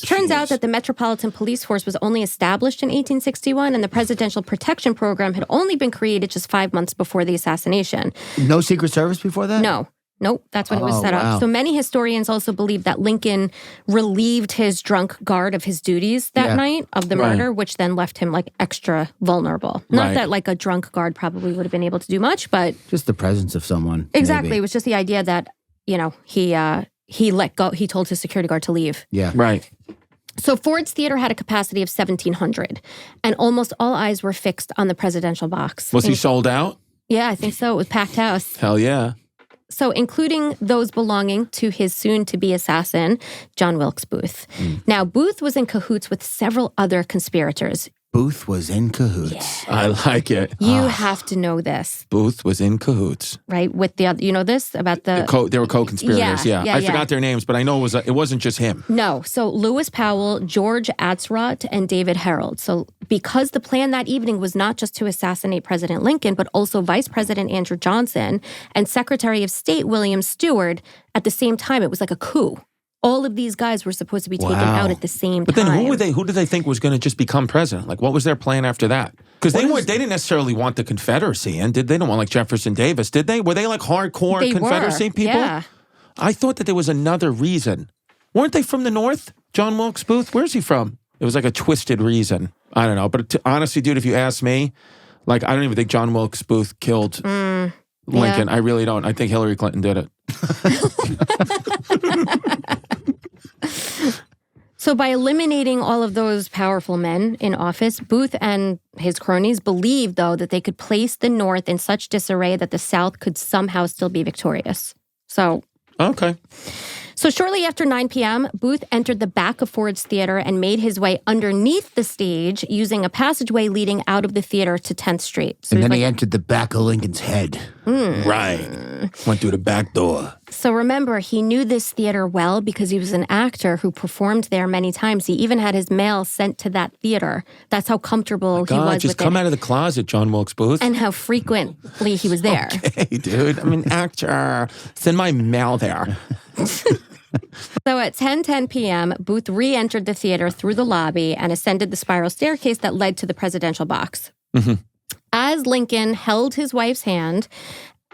Turns out that the Metropolitan Police Force was only established in 1861, and the Presidential Protection Program had only been created just 5 months before the assassination. No Secret Service before that? No. Nope, that's when it was set up. So many historians also believe that Lincoln relieved his drunk guard of his duties that night of the murder, which then left him like extra vulnerable. Not that like a drunk guard probably would have been able to do much, but just the presence of someone. Exactly. Maybe. It was just the idea that, you know, he let go. He told his security guard to leave. Yeah. Right. So Ford's Theater had a capacity of 1,700, and almost all eyes were fixed on the presidential box. Was he sold out? Yeah, I think so. It was packed house. Hell yeah. So including those belonging to his soon-to-be assassin, John Wilkes Booth. Now, Booth was in cahoots with several other conspirators. Booth was in cahoots. I like it. You have to know this, Booth was in cahoots. right? With the other, you know this about the... They were co-conspirators, yeah. Yeah, I yeah. forgot their names, but I know it wasn't just him. No. So Lewis Powell, George Atzrodt, and David Harold. So because the plan that evening was not just to assassinate President Lincoln, but also Vice President Andrew Johnson and Secretary of State William Stewart, at the same time, it was like a coup. All of these guys were supposed to be taken out at the same But time. then who did they think was going to just become president? Like, what was their plan after that? Because they didn't necessarily want the Confederacy in, did they? They don't want like Jefferson Davis, did they? Were they like hardcore They Confederacy were, people? yeah. I thought that there was another reason. Weren't they from the North? John Wilkes Booth? Where's he from? It was like a twisted reason. I don't know. But honestly, dude, if you ask me, like, I don't even think John Wilkes Booth killed Lincoln. Yeah. I really don't. I think Hillary Clinton did it. So by eliminating all of those powerful men in office, Booth and his cronies believed, though, that they could place the North in such disarray that the South could somehow still be victorious. So shortly after 9 p.m., Booth entered the back of Ford's Theater and made his way underneath the stage using a passageway leading out of the theater to 10th Street. So And then he entered the back of Lincoln's head. Right. Went through the back door. So remember, he knew this theater well because he was an actor who performed there many times. He even had his mail sent to that theater. That's how comfortable he was just with come it. out of the closet, John Wilkes Booth. And how frequently he was there. Hey, dude, I'm an actor. Send my mail there. So at 10:10 p.m., Booth re-entered the theater through the lobby and ascended the spiral staircase that led to the presidential box. As Lincoln held his wife's hand,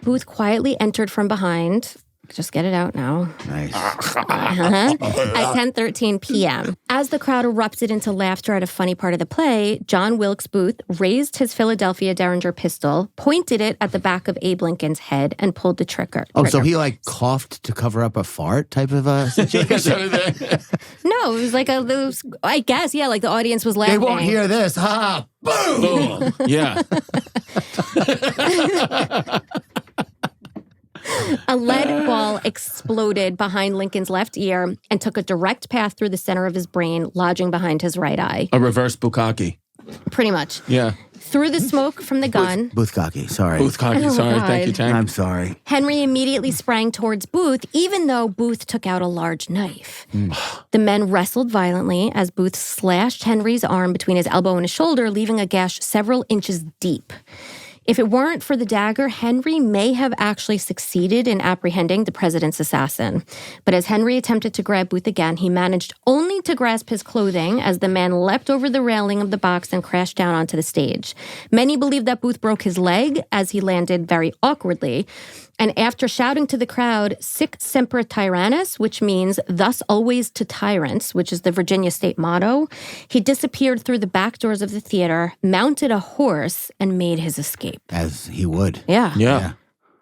Booth quietly entered from behind. Just get it out now. Nice. At 10:13 p.m. As the crowd erupted into laughter at a funny part of the play, John Wilkes Booth raised his Philadelphia Derringer pistol, pointed it at the back of Abe Lincoln's head, and pulled the trigger. Oh, so he like coughed to cover up a fart type of a situation? No, it was like I guess, yeah, like the audience was laughing. They won't hear this. Ha! Boom! Yeah. A lead ball exploded behind Lincoln's left ear and took a direct path through the center of his brain, lodging behind his right eye. A reverse bukkake. Pretty much. Yeah. Through the smoke from the gun, Boothcocky, sorry. Bukkake, sorry. God. Thank you, Tank. I'm sorry. Henry immediately sprang towards Booth, even though Booth took out a large knife. The men wrestled violently as Booth slashed Henry's arm between his elbow and his shoulder, leaving a gash several inches deep. If it weren't for the dagger, Henry may have actually succeeded in apprehending the president's assassin. But as Henry attempted to grab Booth again, he managed only to grasp his clothing as the man leapt over the railing of the box and crashed down onto the stage. Many believe that Booth broke his leg as he landed very awkwardly. And after shouting to the crowd, "Sic semper tyrannis," which means "thus always to tyrants," which is the Virginia state motto, he disappeared through the back doors of the theater, mounted a horse, and made his escape. As he would. Yeah. Yeah.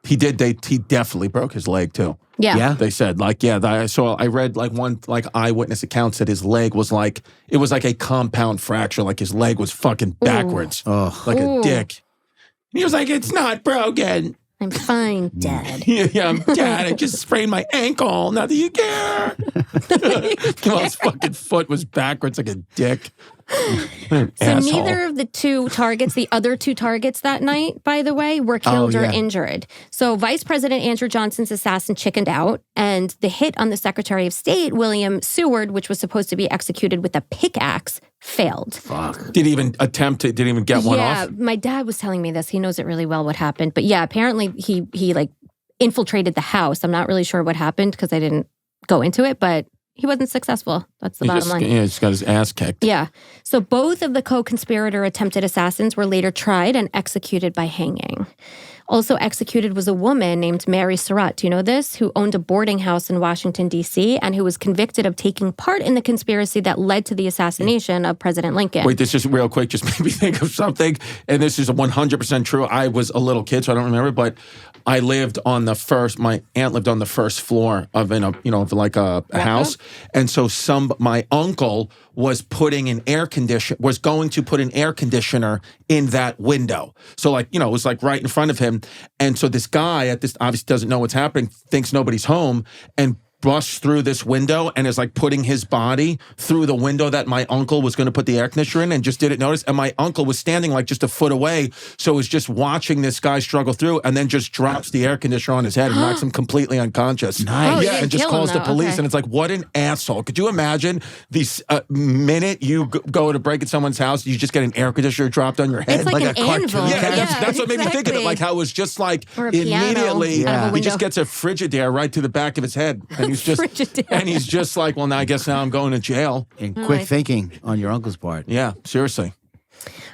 He did. He definitely broke his leg, too. Yeah. They said I read one eyewitness account said his leg was it was like a compound fracture, like his leg was fucking backwards, like a dick. He was like, "It's not broken. I'm fine, Dad." Yeah, I'm Dad. I just sprained my ankle. Not that you care. Well, his fucking foot was backwards like a dick. So Asshole. neither of the the other two targets that night, by the way, were killed or injured. So Vice President Andrew Johnson's assassin chickened out, and the hit on the Secretary of State, William Seward, which was supposed to be executed with a pickaxe, failed. Fuck. Didn't even get one off? Yeah, my dad was telling me this. He knows it really well what happened. But yeah, apparently he infiltrated the house. I'm not really sure what happened because I didn't go into it, but he wasn't successful. That's the bottom line. Yeah, he just got his ass kicked. Yeah. So both of the co-conspirator attempted assassins were later tried and executed by hanging. Also executed was a woman named Mary Surratt, do you know this? Who owned a boarding house in Washington, D.C., and who was convicted of taking part in the conspiracy that led to the assassination of President Lincoln. Wait, this just real quick just made me think of something, and this is 100% true. I was a little kid, so I don't remember, but I lived on my aunt lived on the first floor of a house, and so my uncle was going to put an air conditioner in that window. So it was right in front of him. And so this guy obviously doesn't know what's happening, thinks nobody's home, and busts through this window and is putting his body through the window that my uncle was going to put the air conditioner in and just didn't notice. And my uncle was standing just a foot away. So was just watching this guy struggle through and then just drops the air conditioner on his head and knocks him completely unconscious. Nice. Yeah, and just calls the police. Okay. And it's what an asshole. Could you imagine the minute you go to break at someone's house, you just get an air conditioner dropped on your head? It's like an anvil. Yeah, that's what made me think of it. How it was just immediately, he just gets a Frigidaire right to the back of his head. And he's just well, now I guess now I'm going to jail. And quick thinking on your uncle's part. Yeah, seriously.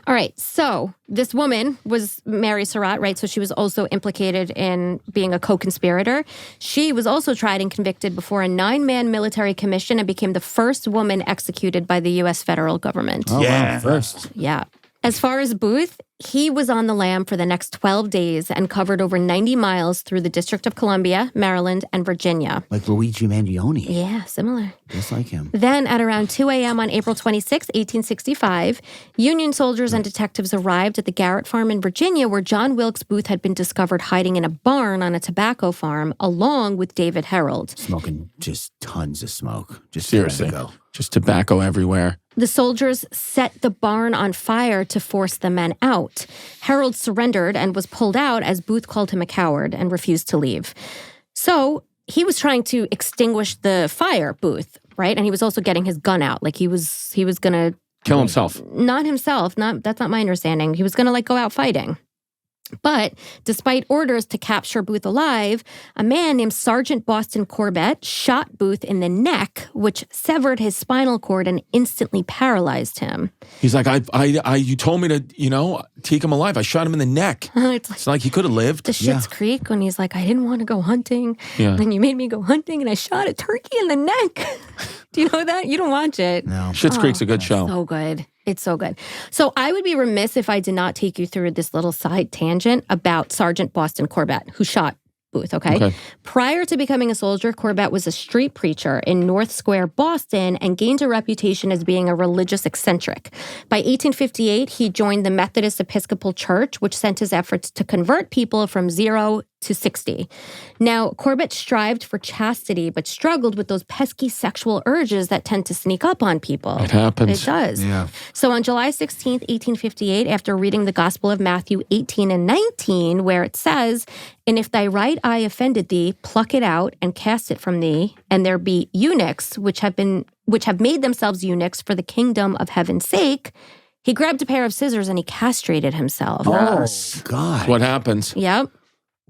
All right, so this woman was Mary Surratt, right? So she was also implicated in being a co-conspirator. She was also tried and convicted before a 9-man military commission and became the first woman executed by the U.S. federal government. Oh, yeah. Wow, first. Yeah. As far as Booth, he was on the lam for the next 12 days and covered over 90 miles through the District of Columbia, Maryland, and Virginia. Like Luigi Mangione. Yeah, similar. Just like him. Then at around 2 a.m. on April 26, 1865, Union soldiers and detectives arrived at the Garrett farm in Virginia where John Wilkes Booth had been discovered hiding in a barn on a tobacco farm along with David Herold. Smoking just tons of smoke. Just seriously. Just tobacco everywhere. The soldiers set the barn on fire to force the men out. Herold surrendered and was pulled out as Booth called him a coward and refused to leave. So he was trying to extinguish the fire, Booth, right? And he was also getting his gun out. He was going to... Kill himself. Not himself. That's not my understanding. He was going to go out fighting. But despite orders to capture Booth alive, a man named Sergeant Boston Corbett shot Booth in the neck, which severed his spinal cord and instantly paralyzed him. He's like, you told me to, take him alive. I shot him in the neck. It's like he could have lived. The Schitt's Creek when he's like, I didn't want to go hunting. Yeah. And you made me go hunting and I shot a turkey in the neck. Do you know that? You don't watch it. No. Schitt's Creek's a good show. So good. It's so good. So I would be remiss if I did not take you through this little side tangent about Sergeant Boston Corbett, who shot Booth, okay? Prior to becoming a soldier, Corbett was a street preacher in North Square, Boston, and gained a reputation as being a religious eccentric. By 1858, he joined the Methodist Episcopal Church, which sent his efforts to convert people from 0 to 60. Now, Corbett strived for chastity, but struggled with those pesky sexual urges that tend to sneak up on people. It happens. It does. Yeah. So on July 16th, 1858, after reading the Gospel of Matthew 18 and 19, where it says, "And if thy right eye offended thee, pluck it out and cast it from thee, and there be eunuchs which have made themselves eunuchs for the kingdom of heaven's sake," he grabbed a pair of scissors and he castrated himself. Oh, God. What happens? Yep.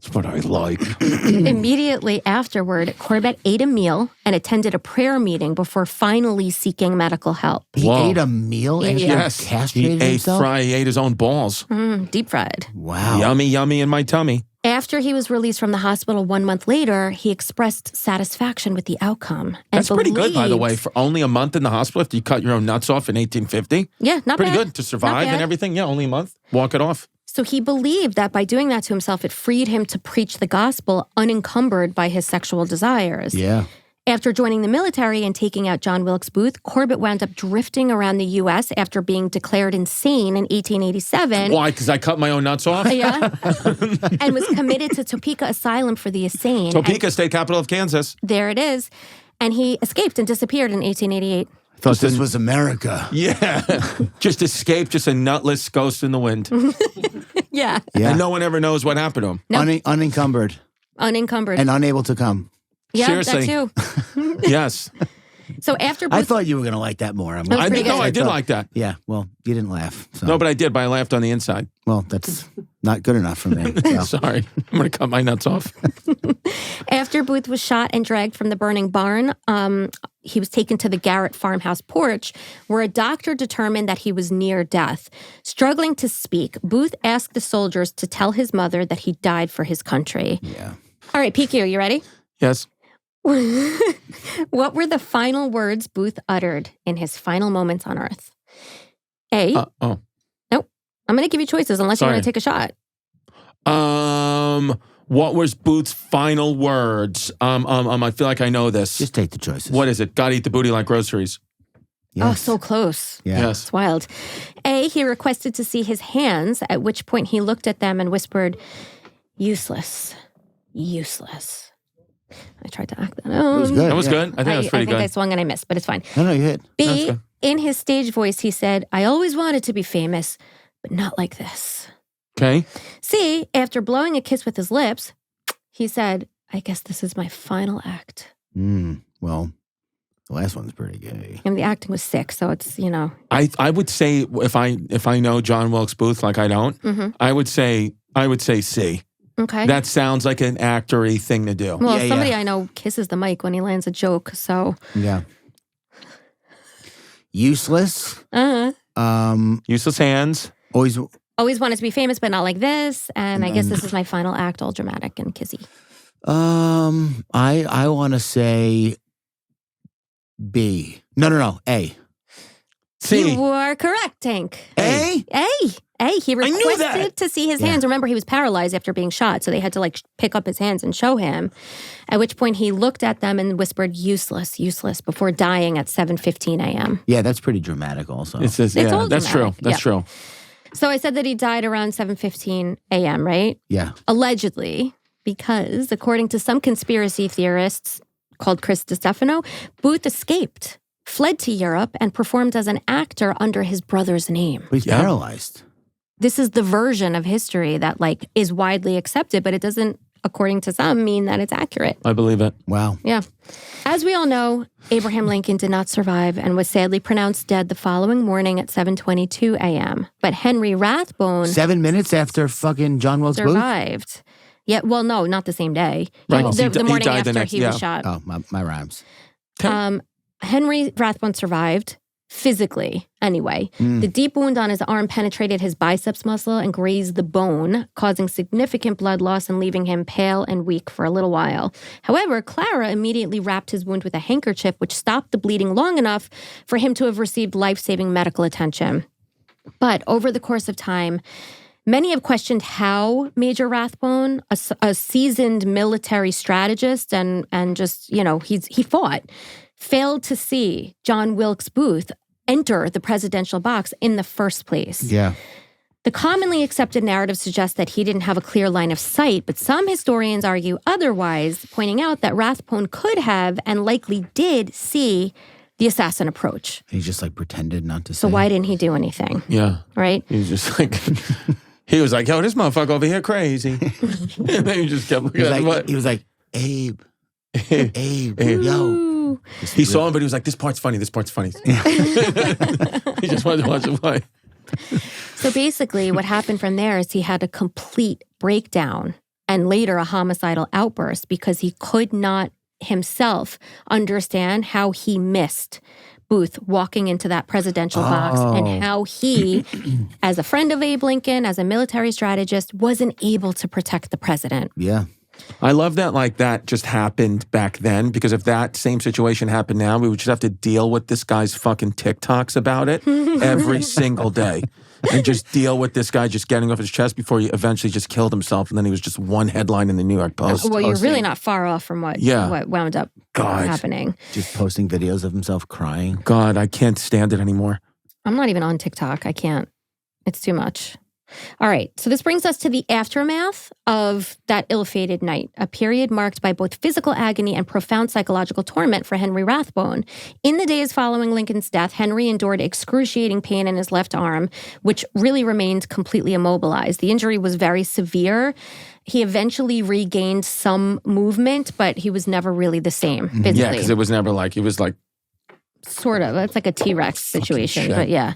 That's what I like. Immediately afterward, Corbett ate a meal and attended a prayer meeting before finally seeking medical help. He ate a meal and yes. castrated himself? He ate his own balls. Deep fried. Wow. Yummy, yummy in my tummy. After he was released from the hospital 1 month later, he expressed satisfaction with the outcome. That's pretty good, by the way, for only a month in the hospital after you cut your own nuts off in 1850. Yeah, not pretty bad. good to survive and everything. Yeah, only a month. Walk it off. So he believed that by doing that to himself, it freed him to preach the gospel unencumbered by his sexual desires. Yeah. After joining the military and taking out John Wilkes Booth, Corbett wound up drifting around the U.S. after being declared insane in 1887. Why? Because I cut my own nuts off? Yeah. And was committed to Topeka Asylum for the insane. Topeka, state capital of Kansas. There it is. And he escaped and disappeared in 1888. I thought this was America. Yeah. Just escaped, just a nutless ghost in the wind. Yeah. And no one ever knows what happened to him. Nope. Unencumbered. Unencumbered. And unable to come. Yeah, Seriously. that too. Yes. So after Booth, I thought you were going to like that more. was pretty good. I did like that. Yeah, well, you didn't laugh. So. No, but I did, but I laughed on the inside. Well, that's not good enough for me. So. Sorry. I'm going to cut my nuts off. After Booth was shot and dragged from the burning barn, he was taken to the Garrett farmhouse porch, where a doctor determined that he was near death. Struggling to speak, Booth asked the soldiers to tell his mother that he died for his country. Yeah. All right, PQ, you ready? Yes. What were the final words Booth uttered in his final moments on Earth? A. Oh. Nope. I'm going to give you choices unless you Sorry. want to take a shot. What was Booth's final words? I feel like I know this. Just take the choices. What is it? Gotta eat the booty like groceries. Yes. Oh, so close. Yeah. Yes. It's wild. A, he requested to see his hands, at which point he looked at them and whispered, useless, useless. I tried to act that out. It was good. That was yeah. good. I think that was pretty I think I good. swung and I missed, but it's fine. No, you hit. That's B, good. in his stage voice, he said, I always wanted to be famous, but not like this. Okay. C, after blowing a kiss with his lips, he said, I guess this is my final act. Well, the last one's pretty gay. And the acting was sick, so it's, I would say if I know John Wilkes Booth like I don't, I would say C. Okay. That sounds like an actor-y thing to do. Well, Yeah, somebody yeah. I know kisses the mic when he lands a joke, so. Yeah. Useless. Useless hands. Always. Always wanted to be famous, but not like this. And I guess this is my final act, all dramatic and kissy. I want to say B. No. A. C. You are correct, Tank. A. He knew requested that. to see his hands. Remember, he was paralyzed after being shot, so they had to pick up his hands and show him. At which point he looked at them and whispered, useless, useless, before dying at 7:15 a.m. Yeah, that's pretty dramatic also. It's yeah, all that's true. dramatic. That's true. So I said that he died around 7:15 a.m., right? Yeah. Allegedly, because according to some conspiracy theorists called Chris Distefano, Booth escaped, fled to Europe, and performed as an actor under his brother's name. But he's paralyzed. This is the version of history that is widely accepted, but it doesn't, according to some, mean that it's accurate. I believe it. Wow. Yeah. As we all know, Abraham Lincoln did not survive and was sadly pronounced dead the following morning at 7:22 a.m. But Henry Rathbone 7 minutes after fucking John Wilkes Booth? survived. Yeah, well, no, not the same day. Right. The He morning died the after next- he was yeah. shot. Oh, my rhymes. Henry Rathbone survived, physically anyway. The deep wound on his arm penetrated his biceps muscle and grazed the bone, causing significant blood loss and leaving him pale and weak for a little while. However, Clara immediately wrapped his wound with a handkerchief, which stopped the bleeding long enough for him to have received life-saving medical attention. But over the course of time, many have questioned how Major Rathbone, a seasoned military strategist and just, he fought, failed to see John Wilkes Booth enter the presidential box in the first place. Yeah. The commonly accepted narrative suggests that he didn't have a clear line of sight, but some historians argue otherwise, pointing out that Rathbone could have and likely did see the assassin approach. He just pretended not to see. So why didn't he do anything? Yeah. Right? He was just he was like, yo, this motherfucker over here crazy. And then he just kept looking at him. He was like, Abe, yo. He saw him, but he was like, this part's funny. He just wanted to watch it play. So basically, what happened from there is he had a complete breakdown and later a homicidal outburst because he could not himself understand how he missed Booth walking into that presidential box and how he, as a friend of Abe Lincoln, as a military strategist, wasn't able to protect the president. Yeah. I love that that just happened back then, because if that same situation happened now, we would just have to deal with this guy's fucking TikToks about it every single day. and just deal with this guy just getting off his chest before he eventually just killed himself. And then he was just one headline in the New York Post. Well, you're really not far off from what wound up happening. Just posting videos of himself crying. God, I can't stand it anymore. I'm not even on TikTok. I can't. It's too much. All right, so this brings us to the aftermath of that ill-fated night, a period marked by both physical agony and profound psychological torment for Henry Rathbone. In the days following Lincoln's death, Henry endured excruciating pain in his left arm, which really remained completely immobilized. The injury was very severe. He eventually regained some movement, but he was never really the same physically. Yeah, because it was never like, he was like... Sort of. It's like a T-Rex situation, but yeah.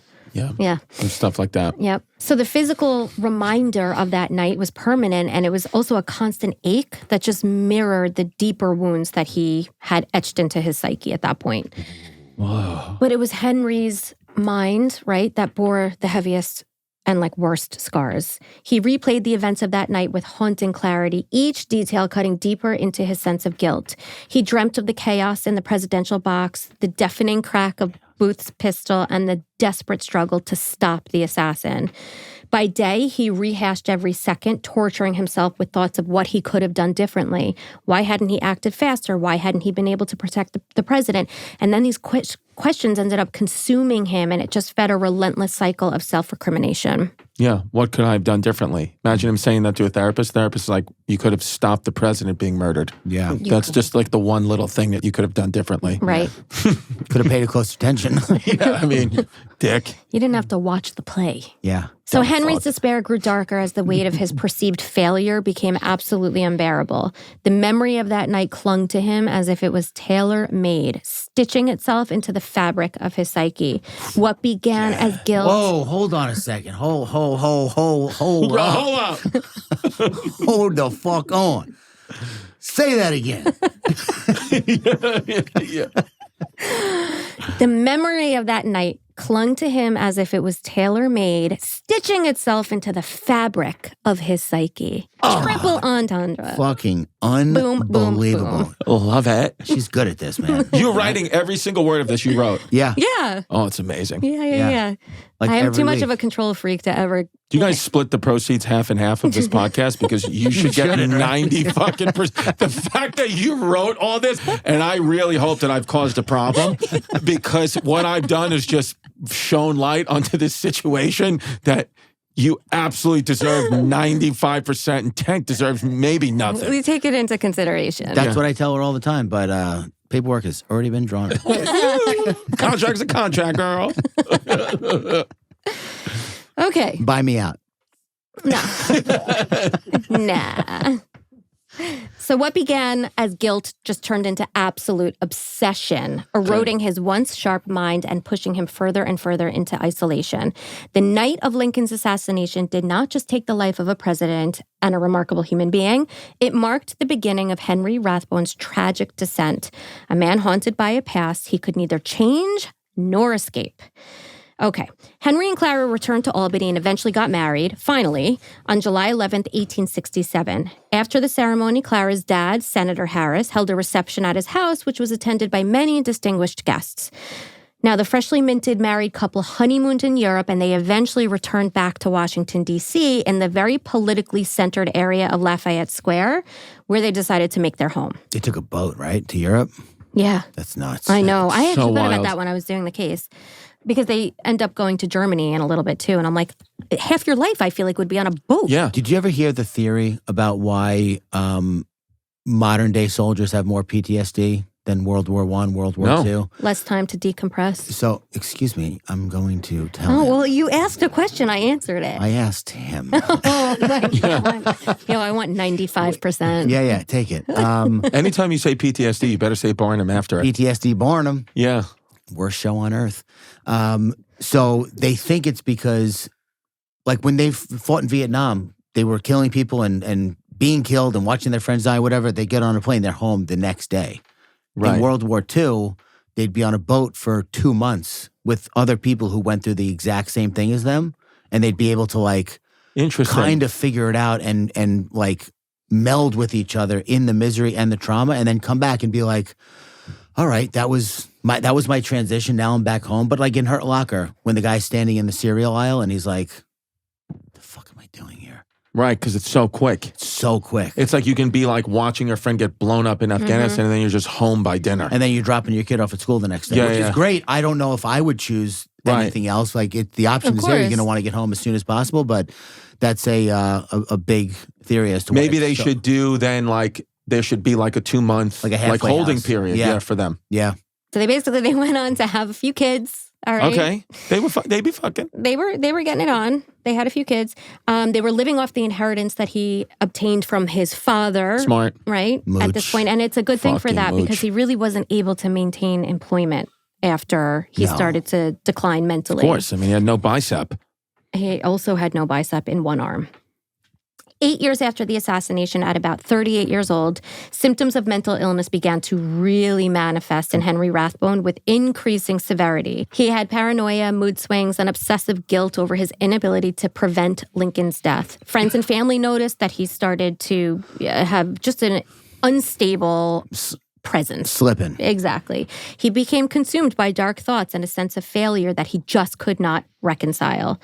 Yeah. And stuff like that. Yep. So the physical reminder of that night was permanent, and it was also a constant ache that just mirrored the deeper wounds that he had etched into his psyche at that point. Whoa. But it was Henry's mind, right, that bore the heaviest and worst scars. He replayed the events of that night with haunting clarity, each detail cutting deeper into his sense of guilt. He dreamt of the chaos in the presidential box, the deafening crack of Booth's pistol, and the desperate struggle to stop the assassin. By day, he rehashed every second, torturing himself with thoughts of what he could have done differently. Why hadn't he acted faster? Why hadn't he been able to protect the president? And then these questions ended up consuming him, and it just fed a relentless cycle of self-recrimination. Yeah, what could I have done differently? Imagine him saying that to a therapist. The therapist is like, you could have stopped the president being murdered. Yeah. That's just like the one little thing that you could have done differently. Right. Could have paid close attention. Yeah, I mean, dick. You didn't have to watch the play. Yeah. So Henry's despair grew darker as the weight of his perceived failure became absolutely unbearable. The memory of that night clung to him as if it was tailor-made, stitching itself into the fabric of his psyche. What began as guilt... Whoa, hold on a second. Hold up. Hold up. Hold the fuck on. Say that again. Yeah. The memory of that night clung to him as if it was tailor-made, stitching itself into the fabric of his psyche. Triple entendre. Fucking boom, unbelievable. boom. Love it. She's good at this, man. You're writing every single word of this you wrote. Yeah. Yeah. Oh, it's amazing. Yeah. Like I am every too much week. of a control freak to ever... Do you guys split the proceeds half and half of this podcast? Because you should get 90 fucking percent. The fact that you wrote all this, and I really hope that I've caused a problem, because what I've done is just shown light onto this situation that you absolutely deserve 95%, and Tank deserves maybe nothing. We take it into consideration. That's what I tell her all the time, but paperwork has already been drawn. Contract's a contract, girl. Okay. Buy me out. Nah. So what began as guilt just turned into absolute obsession, eroding his once sharp mind and pushing him further and further into isolation. The night of Lincoln's assassination did not just take the life of a president and a remarkable human being. It marked the beginning of Henry Rathbone's tragic descent, a man haunted by a past he could neither change nor escape. Okay. Henry and Clara returned to Albany and eventually got married, finally, on July 11th, 1867. After the ceremony, Clara's dad, Senator Harris, held a reception at his house, which was attended by many distinguished guests. Now, the freshly minted married couple honeymooned in Europe, and they eventually returned back to Washington, D.C., in the very politically centered area of Lafayette Square, where they decided to make their home. They took a boat, right, to Europe? Yeah. That's nuts. I know. I actually thought about wild. that when I was doing the case. Because they end up going to Germany in a little bit too. And I'm like, half your life, I feel like, would be on a boat. Yeah. Did you ever hear the theory about why modern day soldiers have more PTSD than World War I, World War II? Less time to decompress. So, excuse me, I'm going to tell Oh, him. well, you asked a question. I answered it. I asked him. Oh, my God. Yo, I want 95%. Yeah, take it. Anytime you say PTSD, you better say Barnum after it. PTSD Barnum. Yeah. Worst show on earth. So they think it's because, like, when they fought in Vietnam, they were killing people and being killed and watching their friends die, whatever. They get on a plane, they're home the next day. Right. In World War II, they'd be on a boat for 2 months with other people who went through the exact same thing as them, and they'd be able to, like, Interesting. kind of figure it out and like meld with each other in the misery and the trauma, and then come back and be like, all right, that was That was my transition. Now I'm back home. But like in Hurt Locker, when the guy's standing in the cereal aisle and he's like, "What the fuck am I doing here?" Right, because it's so quick. It's so quick. It's like you can be like watching your friend get blown up in Afghanistan and then you're just home by dinner. And then you're dropping your kid off at school the next day, which is great. I don't know if I would choose anything else. Like the option is there. You're going to want to get home as soon as possible, but that's a big theory as to maybe they should do then like there should be like a 2-month like holding period for them. Yeah. So they went on to have a few kids. All right. Okay. They'd be fucking. They were getting it on. They had a few kids. They were living off the inheritance that he obtained from his father. Smart. Right? Mooch. At this point. And it's a good thing for that because he really wasn't able to maintain employment after he started to decline mentally. Of course. I mean, he had no bicep. He also had no bicep in one arm. 8 years after the assassination, at about 38 years old, symptoms of mental illness began to really manifest in Henry Rathbone with increasing severity. He had paranoia, mood swings, and obsessive guilt over his inability to prevent Lincoln's death. Friends and family noticed that he started to have just an unstable presence. Slipping. Exactly. He became consumed by dark thoughts and a sense of failure that he just could not reconcile.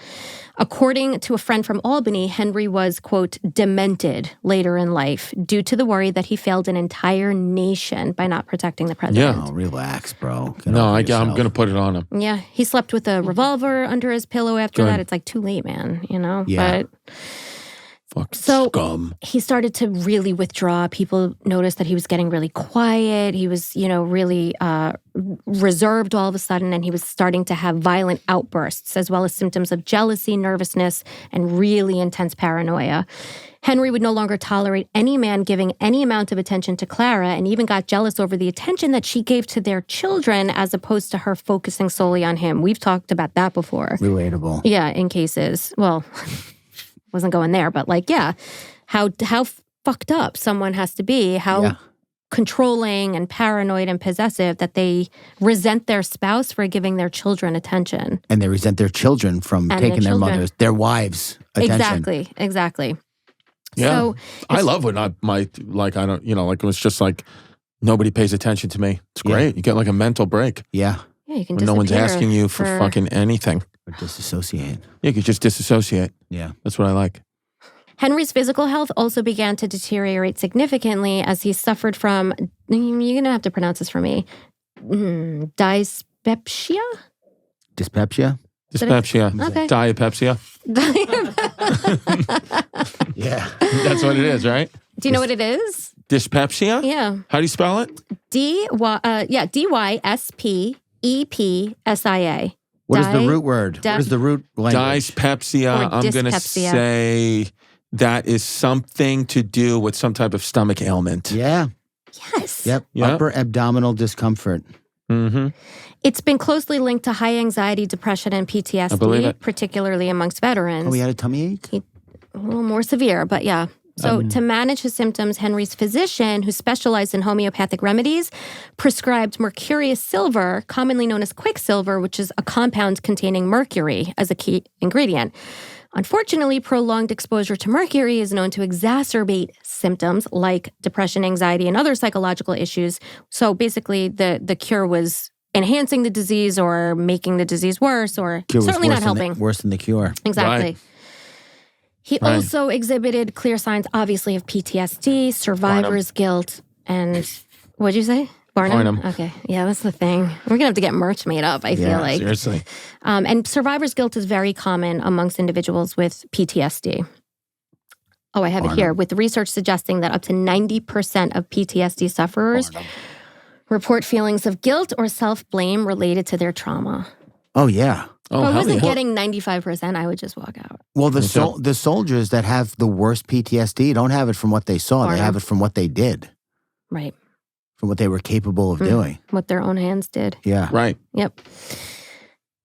According to a friend from Albany, Henry was, quote, demented later in life due to the worry that he failed an entire nation by not protecting the president. Oh, relax, bro. I'm going to put it on him. Yeah. He slept with a revolver under his pillow after that. It's like too late, man, you know? Yeah. But Fuck so scum. He started to really withdraw. People noticed that he was getting really quiet. He was, really reserved all of a sudden, and he was starting to have violent outbursts, as well as symptoms of jealousy, nervousness, and really intense paranoia. Henry would no longer tolerate any man giving any amount of attention to Clara, and even got jealous over the attention that she gave to their children as opposed to her focusing solely on him. We've talked about that before. Relatable. Yeah, in cases. Well, wasn't going there, but how fucked up someone has to be, how controlling and paranoid and possessive that they resent their spouse for giving their children attention. And they resent their children from taking their mothers, their wives' attention. Exactly. Yeah. So I love when it's just like nobody pays attention to me. It's great. You get like a mental break. Yeah. Yeah, you can when no one's asking you for fucking anything. Or disassociate. Yeah, you could just disassociate. Yeah. That's what I like. Henry's physical health also began to deteriorate significantly as he suffered from, you're going to have to pronounce this for me, dyspepsia? Dyspepsia? Dyspepsia. Okay. Diapepsia. Yeah. That's what it is, right? Do you know what it is? Dyspepsia? Yeah. How do you spell it? Dyspepsia. What is the root word? What is the root language? Dyspepsia. I'm going to say that is something to do with some type of stomach ailment. Yeah. Yes. Yep. Upper abdominal discomfort. Mm-hmm. It's been closely linked to high anxiety, depression, and PTSD, particularly amongst veterans. Oh, he had a tummy ache? A little more severe, but yeah. So to manage his symptoms, Henry's physician, who specialized in homeopathic remedies, prescribed mercurious silver, commonly known as quicksilver, which is a compound containing mercury as a key ingredient. Unfortunately, prolonged exposure to mercury is known to exacerbate symptoms like depression, anxiety, and other psychological issues. So basically, the cure was enhancing the disease or making the disease worse or certainly not helping. Worse than the cure. Exactly. Right. He also exhibited clear signs, obviously, of PTSD, survivor's guilt, and what'd you say? Barnum? Okay. Yeah, that's the thing. We're going to have to get merch made up, I feel like. Seriously. And survivor's guilt is very common amongst individuals with PTSD. Oh, I have it here. With research suggesting that up to 90% of PTSD sufferers report feelings of guilt or self-blame related to their trauma. Oh, yeah. If I wasn't getting 95%, I would just walk out. Well, the soldiers that have the worst PTSD don't have it from what they saw. They have it from what they did. Right. From what they were capable of doing. What their own hands did. Yeah. Right. Yep.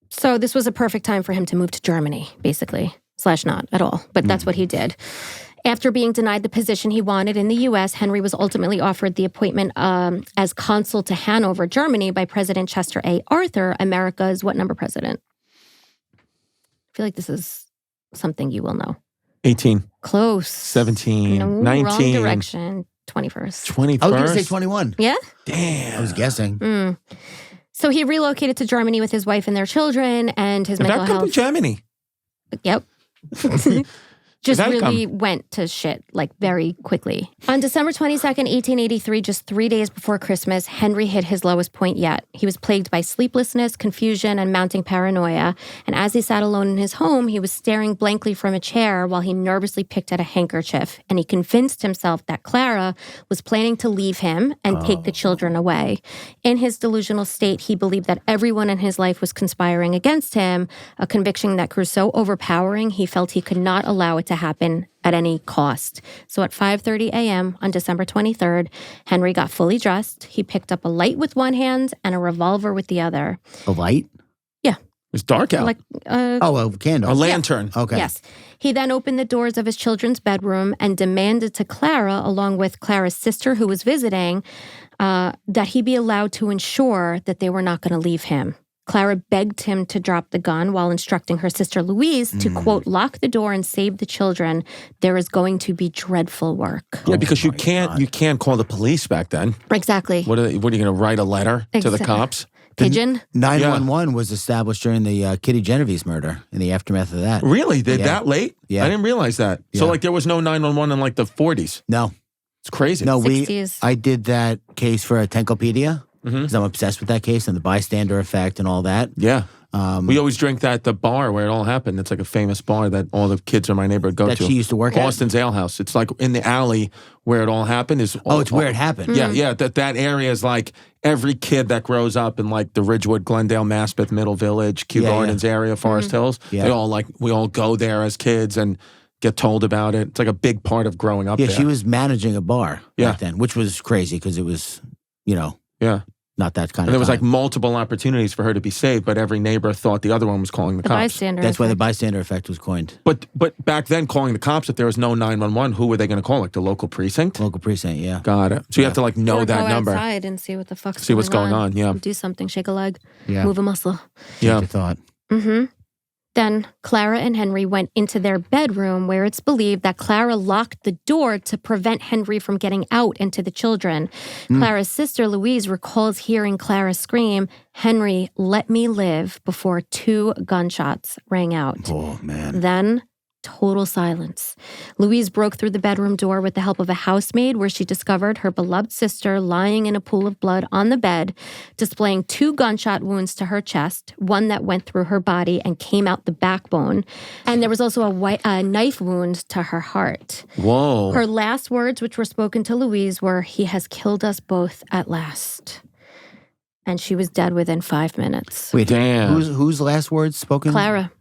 So this was a perfect time for him to move to Germany, basically. / not at all. But that's what he did. After being denied the position he wanted in the U.S., Henry was ultimately offered the appointment as consul to Hanover, Germany by President Chester A. Arthur, America's what number president? I feel like this is something you will know. 18. Close. 17. No, 19. wrong direction. 21st. 21st? I was going to say 21. Yeah? Damn. I was guessing. So he relocated to Germany with his wife and their children, and his mental That come from health. Germany. Yep. Just That really went to shit, like, very quickly. On December 22nd, 1883, just 3 days before Christmas, Henry hit his lowest point yet. He was plagued by sleeplessness, confusion, and mounting paranoia. And as he sat alone in his home, he was staring blankly from a chair while he nervously picked at a handkerchief. And he convinced himself that Clara was planning to leave him and take the children away. In his delusional state, he believed that everyone in his life was conspiring against him, a conviction that grew so overpowering he felt he could not allow it to happen at any cost. So at 5:30 a.m. on December 23rd, Henry got fully dressed. He picked up a light with one hand and a revolver with the other. A light? Yeah. It's dark out. Like a candle. A lantern. Okay. Yes. He then opened the doors of his children's bedroom and demanded to Clara, along with Clara's sister who was visiting, that he be allowed to ensure that they were not going to leave him. Clara begged him to drop the gun while instructing her sister Louise to, quote, lock the door and save the children. There is going to be dreadful work. Yeah, because you can't call the police back then. Exactly. What are you going to write a letter to the Exactly. cops? Pigeon? 911 was established during the Kitty Genovese murder in the aftermath of that. Really? That late? Yeah. I didn't realize that. So Yeah. like there was no 911 in like the 40s. No. It's crazy. No, 60s. I did that case for a Psychopedia because I'm obsessed with that case and the bystander effect and all that. Yeah. We always drink that at the bar where it all happened. It's like a famous bar that all the kids in my neighborhood go That to. she used to work at? Austin's Ale House. It's like in the alley where it all happened. It's where it happened. Yeah, yeah. That area is like every kid that grows up in like the Ridgewood, Glendale, Maspeth, Middle Village, Kew Yeah, Gardens area, Forest Hills. Yeah. We all go there as kids and get told about it. It's like a big part of growing up Yeah, there. she was managing a bar Yeah. back then, which was crazy because it was, Yeah. not that kind And of there was like time. multiple opportunities for her to be saved, but every neighbor thought the other one was calling the The cops. bystander. That's why the effect. bystander effect was coined. But back then, calling the cops, if there was no 911, who were they going to call? Like the local precinct? Local precinct, yeah. Got it. So you have to like know Or that go number. outside and see what the fuck's See what's going on, yeah. Do something, shake a leg, Yeah. move a muscle. Yeah. I thought. Mm-hmm. Then Clara and Henry went into their bedroom where it's believed that Clara locked the door to prevent Henry from getting out and to the children. Clara's sister Louise recalls hearing Clara scream, "Henry, let me live," before 2 gunshots rang out. Oh, man. Then total silence. Louise broke through the bedroom door with the help of a housemaid where she discovered her beloved sister lying in a pool of blood on the bed, displaying 2 gunshot wounds to her chest, one that went through her body and came out the backbone. And there was also a knife wound to her heart. Whoa. Her last words, which were spoken to Louise, were, "He has killed us both at last." And she was dead within 5 minutes. Wait, Damn. whose last words spoken? Clara.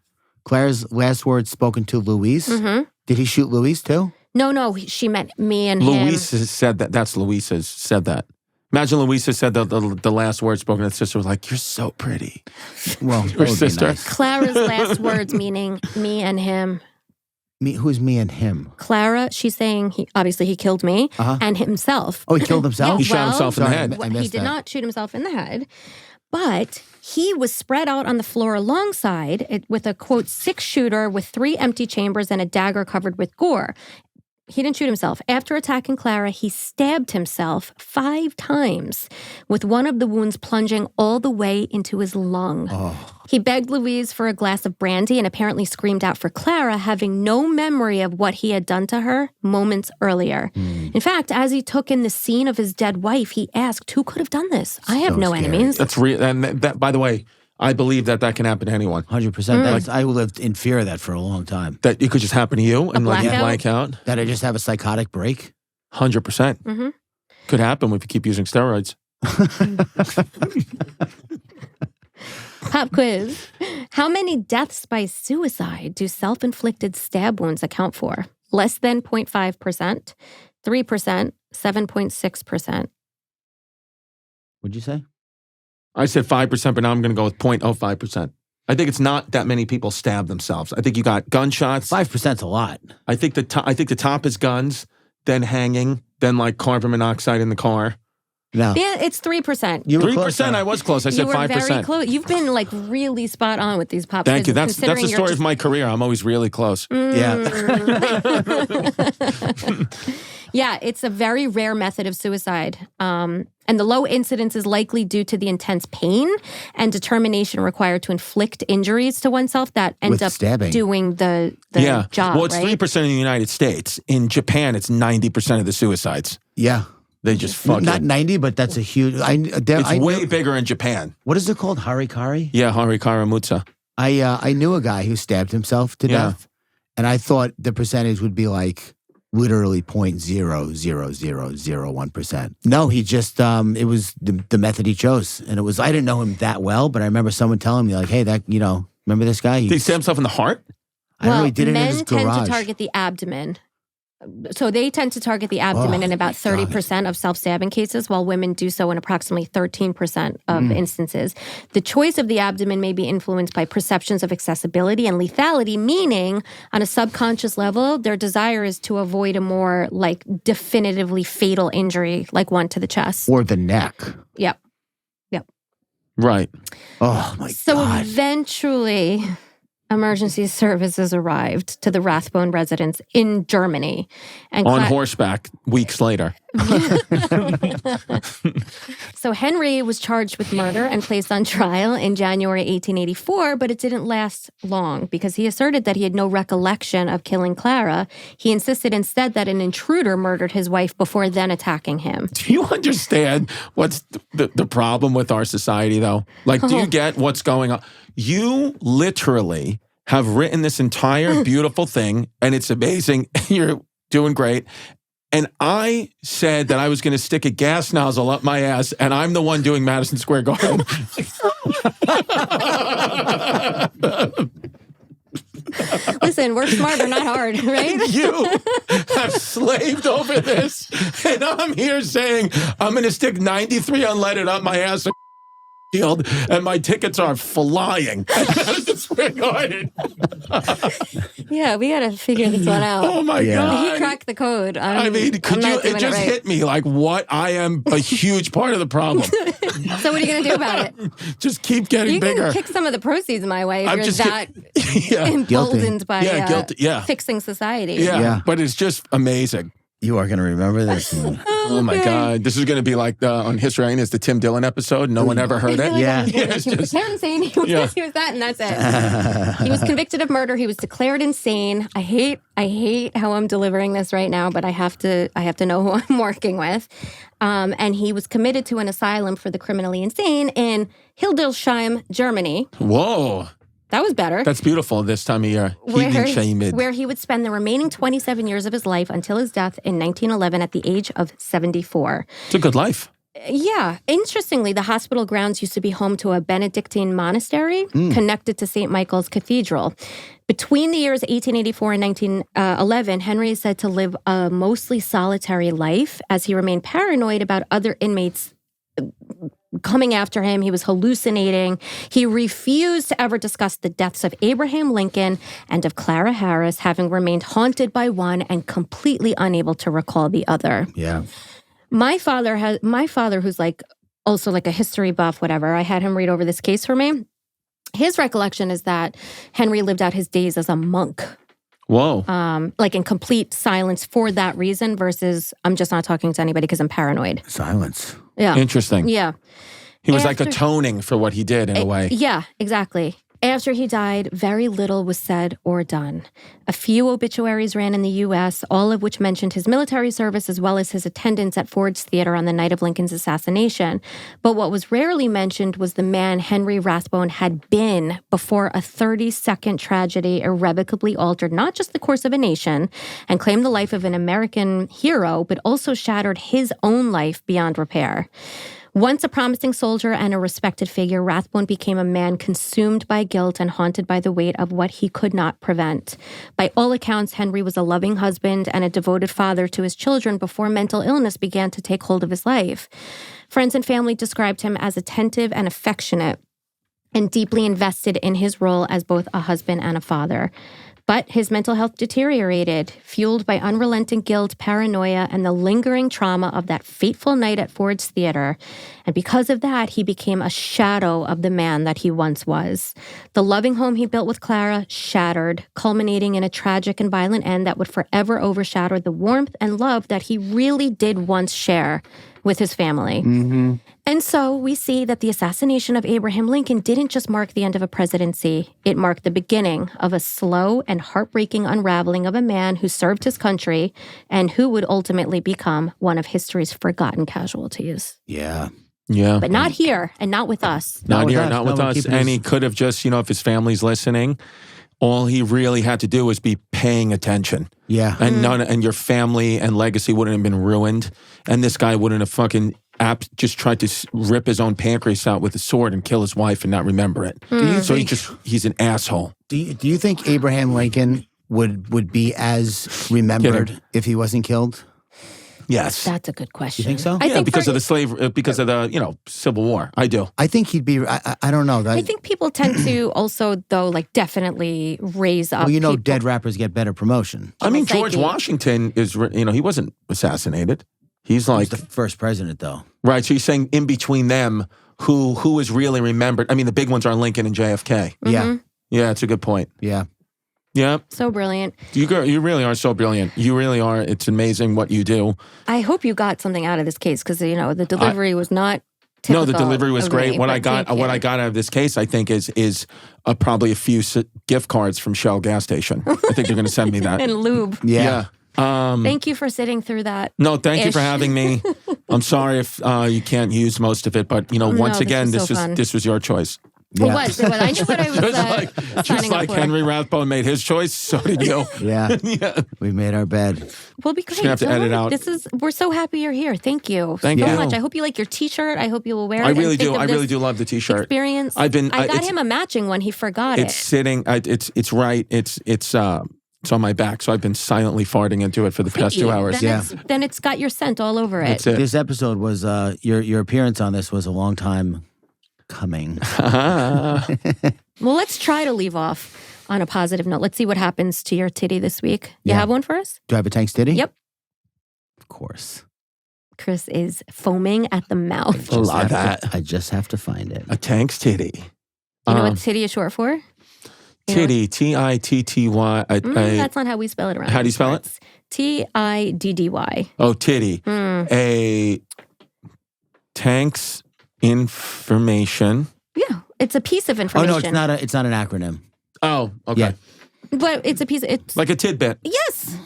Clara's last words spoken to Louise? Mm-hmm. Did he shoot Louise too? No, she meant me and him. Luis has said that. That's Luis has said that. Imagine Luis has said the last word spoken. His sister was like, "You're so pretty." Well, that Her would be sister. nice. Clara's last words meaning me and him. Who's me and him? Clara, she's saying obviously he killed me and himself. Oh, he killed himself? He shot himself in the Sorry, head. I He missed did that. not shoot himself in the head, but he was spread out on the floor alongside it with a, quote, 6-shooter with 3 empty chambers and a dagger covered with gore. He didn't shoot himself. After attacking Clara, he stabbed himself 5 times, with one of the wounds plunging all the way into his lung. He begged Louise for a glass of brandy and apparently screamed out for Clara, having no memory of what he had done to her moments earlier. In fact, as he took in the scene of his dead wife, he asked, "Who could have done this? I have no scary. enemies." That's real. And that, by the way, I believe that can happen to anyone. 100%. I lived in fear of that for a long time. That it could just happen to you and like you blackout? blank out. That I just have a psychotic break. 100%. Mhm. Could happen if you keep using steroids. Pop quiz. How many deaths by suicide do self-inflicted stab wounds account for? Less than 0.5%, 3%, 7.6%. What'd you say? I said 5%, but now I'm going to go with 0.05%. I think it's not that many people stab themselves. I think you got gunshots. 5%'s a lot. I think the top is guns, then hanging, then like carbon monoxide in the car. No. Yeah, it's 3%. You were close, 3%. I was close. I said You were 5%. very close. You've been like really spot on with these pop Thank you. quizzes, That's the considering story you're of my career. I'm always really close. Yeah. Yeah, it's a very rare method of suicide. And the low incidence is likely due to the intense pain and determination required to inflict injuries to oneself that ends With up stabbing. doing the job. Well, it's right? 3% in the United States. In Japan, it's 90% of the suicides. Yeah. They just fucking... Not 90, but that's a huge... It's way bigger in Japan. What is it called? Harikari? Yeah, Harikara Mutsa. I knew a guy who stabbed himself to death, and I thought the percentage would be like literally 0.00001%. No, he just it was the method he chose, and it was I didn't know him that well, but I remember someone telling me like, "Hey, that remember this guy?" Did he stab himself in the heart? I don't know, he did it in his men tend garage. to target the abdomen. So they tend to target the abdomen in about 30% of self-stabbing cases, while women do so in approximately 13% of instances. The choice of the abdomen may be influenced by perceptions of accessibility and lethality, meaning on a subconscious level, their desire is to avoid a more like definitively fatal injury, like one to the chest. Or the neck. Yep. Right. Oh my So God. eventually, emergency services arrived to the Rathbone residence in Germany. And On horseback, weeks later. So Henry was charged with murder and placed on trial in January 1884, but it didn't last long because he asserted that he had no recollection of killing Clara. He insisted instead that an intruder murdered his wife before then attacking him. Do you understand what's the problem with our society, though? Like, do you get what's going on? You literally have written this entire beautiful thing, and it's amazing. You're doing great. And I said that I was going to stick a gas nozzle up my ass, and I'm the one doing Madison Square Garden. Listen, work smarter, not hard, right? You have slaved over this, and I'm here saying I'm going to stick 93 unleaded up my ass field, and my tickets are flying at Madison Square Garden. Yeah, we got to figure this one out. Oh my God. He cracked the code. I mean, could you? It just hit me like what I am a huge part of the problem. So what are you going to do about it? Just keep getting You bigger. can kick some of the proceeds my way if I'm you're just that yeah. emboldened by guilty. Yeah. fixing society. Yeah, but it's just amazing. You are going to remember this. Oh my God. This is going to be like on History Hyenas, the Tim Dillon episode. No one ever heard it. Yeah. It's He was just, declared insane. He was that, and that's it. He was convicted of murder. He was declared insane. I hate how I'm delivering this right now, but I have to know who I'm working with. And he was committed to an asylum for the criminally insane in Hildesheim, Germany. whoa. That was better. That's beautiful this time of year. Where he would spend the remaining 27 years of his life until his death in 1911 at the age of 74. It's a good life. Yeah. Interestingly, the hospital grounds used to be home to a Benedictine monastery connected to St. Michael's Cathedral. Between the years 1884 and 1911, Henry is said to live a mostly solitary life as he remained paranoid about other inmates coming after him. He was hallucinating. He refused to ever discuss the deaths of Abraham Lincoln and of Clara Harris, having remained haunted by one and completely unable to recall the other. Yeah. My father, who's like also like a history buff, whatever, I had him read over this case for me. His recollection is that Henry lived out his days as a monk. Whoa. Like in complete silence for that reason versus I'm just not talking to anybody because I'm paranoid. Silence. Yeah. Interesting. Yeah. He was like atoning for what he did in a way. Yeah, exactly. After he died, very little was said or done. A few obituaries ran in the U.S., all of which mentioned his military service as well as his attendance at Ford's Theater on the night of Lincoln's assassination. But what was rarely mentioned was the man Henry Rathbone had been before a 30-second tragedy irrevocably altered not just the course of a nation and claimed the life of an American hero, but also shattered his own life beyond repair. Once a promising soldier and a respected figure, Rathbone became a man consumed by guilt and haunted by the weight of what he could not prevent. By all accounts, Henry was a loving husband and a devoted father to his children before mental illness began to take hold of his life. Friends and family described him as attentive and affectionate and deeply invested in his role as both a husband and a father. But his mental health deteriorated, fueled by unrelenting guilt, paranoia, and the lingering trauma of that fateful night at Ford's Theater. And because of that, he became a shadow of the man that he once was. The loving home he built with Clara shattered, culminating in a tragic and violent end that would forever overshadow the warmth and love that he really did once share with his family. And so we see that the assassination of Abraham Lincoln didn't just mark the end of a presidency. It marked the beginning of a slow and heartbreaking unraveling of a man who served his country and who would ultimately become one of history's forgotten casualties. Yeah. Yeah. But not here and not with us. Not here, us. not with No, we're us. keeping And his- he could have just, if his family's listening, all he really had to do was be paying attention. Yeah. And and your family and legacy wouldn't have been ruined. And this guy wouldn't have fucking just tried to rip his own pancreas out with a sword and kill his wife and not remember it. So he's an asshole. Do you think Abraham Lincoln would be as remembered if he wasn't killed? Yes. That's a good question. You think so? I think because of the slave, because of the, Civil War. I do. I think he'd be. I don't know. I think people tend to also, though, definitely raise up. Well, people. dead rappers get better promotion. I mean, Psyche. George Washington is, he wasn't assassinated. He's like, He's the first president, though. right. So you're saying in between them, who is really remembered? I mean, the big ones are Lincoln and JFK. Yeah. Yeah, it's a good point. Yeah. Yeah. So brilliant. You really are so brilliant. You really are. It's amazing what you do. I hope you got something out of this case because, the delivery was not typical. No, the delivery was of great. me, What but I got, thank what you. I got out of this case, I think, is probably a few gift cards from Shell gas station. I think they're going to send me that. And lube. Yeah. Thank you for sitting through that. No, thank you for Ish. having me. I'm sorry if you can't use most of it, but once this again, was so fun. this was your choice. It was. I knew what I was Just signing like up for. Henry Rathbone made his choice, so did you. Yeah. Yeah. We made our bed. We'll be great. gonna have to edit out. We're so happy you're here. Thank you Thank so you. much. I hope you like your T-shirt. I hope you will wear it. I and really think do. of I really this do love the T-shirt. experience. I've been. I got it's, him a matching one. He forgot it's it. sitting. It's right. It's on my back, so I've been silently farting into it for the past 2 hours. Then it's got your scent all over it. That's it. This episode was your appearance on this was a long time coming. Well, let's try to leave off on a positive note. Let's see what happens to your titty this week. You Yeah. have one for us? Do I have a Tank's titty? Yep. Of course. Chris is foaming at the mouth. I love that. I just have to find it. A tank's titty. You know what titty is short for? You know Titty. T-I-T-T-Y. that's not how we spell it around. How do you these spell it? parts. T-I-D-D-Y. Oh, titty. Mm. A tank's information. Yeah, it's a piece of Oh information. no, it's not an acronym. Oh, okay. Yeah. But it's a piece. It's Like a tidbit. yes.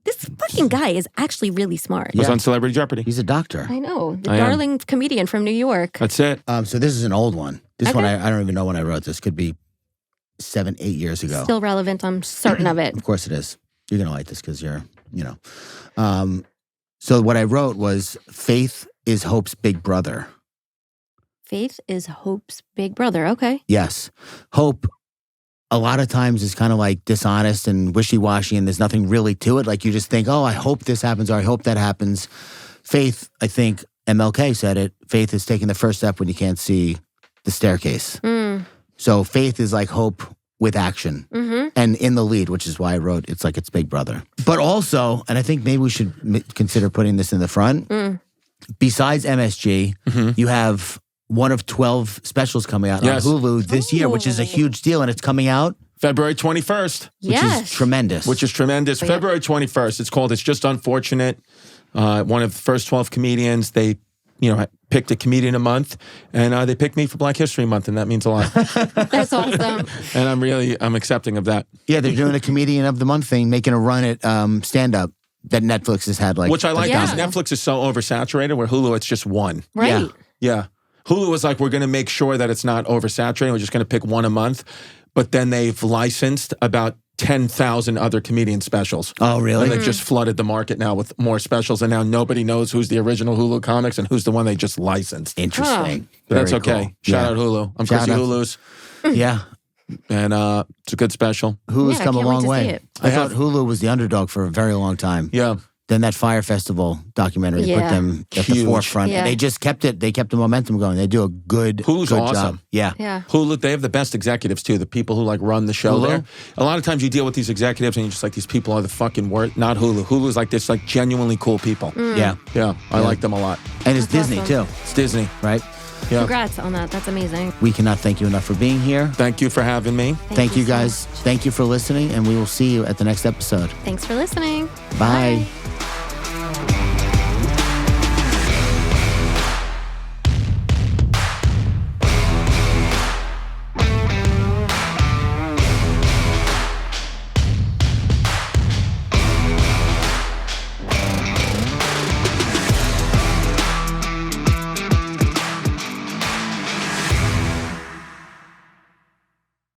This fucking guy is actually really smart. Was Yeah. on Celebrity Jeopardy. He's a doctor. I know. The I am. darling comedian from New York. That's it. So this is an old one. This one Okay. I don't even know when I wrote this. Could be 7-8 years ago. Still relevant, I'm certain of it. Of course it is. You're gonna like this because you're. So what I wrote was faith is hope's big brother. Faith is hope's big brother. Okay. Yes, hope. A lot of times is kind of like dishonest and wishy-washy, and there's nothing really to it. Like you just think, oh, I hope this happens or I hope that happens. Faith, I think MLK said it. Faith is taking the first step when you can't see the staircase. Mm. So faith is like hope with action Mm-hmm. and in the lead, which is why I wrote it's like its big brother. But also, and I think maybe we should consider putting this in the front. Mm. Besides MSG, you have one of 12 specials coming out Yes. on Hulu this year, which is a huge deal, and it's coming out, February 21st, which Yes. is tremendous. which is tremendous. Yeah. February 21st. It's called It's Just Unfortunate. One of the first 12 comedians. They, picked a comedian a month, and they picked me for Black History Month, and that means a lot. That's awesome. And I'm accepting of that. Yeah, they're doing a comedian of the month thing, making a run at stand-up that Netflix has had. Which I like Yeah. because Netflix is so oversaturated, where Hulu, it's just one. Right. Yeah. Yeah. Hulu was like, we're going to make sure that it's not oversaturated. We're just going to pick one a month. But then they've licensed about 10,000 other comedian specials. Oh, really? And they've just flooded the market now with more specials. And now nobody knows who's the original Hulu comics and who's the one they just licensed. Interesting. But that's Very okay. cool. Shout Yeah. out Hulu. I'm Shout Chrissy out. Hulu's. Yeah. And it's a good special. Hulu's Yeah, I come a can't wait long to see way. it. I thought Hulu was the underdog for a very long time. Yeah. than that Fire Festival documentary. Put Yeah. them at the Huge. forefront. Yeah. And they just kept it. They kept the momentum going. They do a good, Hulu's good awesome. job. Yeah. Yeah. Hulu, they have the best executives too. The people who like run the show Hulu? there. A lot of times you deal with these executives and you're just like, these people are the fucking worst. Not Hulu. Hulu's like this, like genuinely cool people. Yeah. Yeah, I like them a lot. And it's That's Disney awesome. too, It's Disney. right? Yeah. Congrats on that. That's amazing. We cannot thank you enough for being here. Thank you for having me. Thank you so guys. much. Thank you for listening, and we will see you at the next episode. Thanks for listening. Bye. Bye.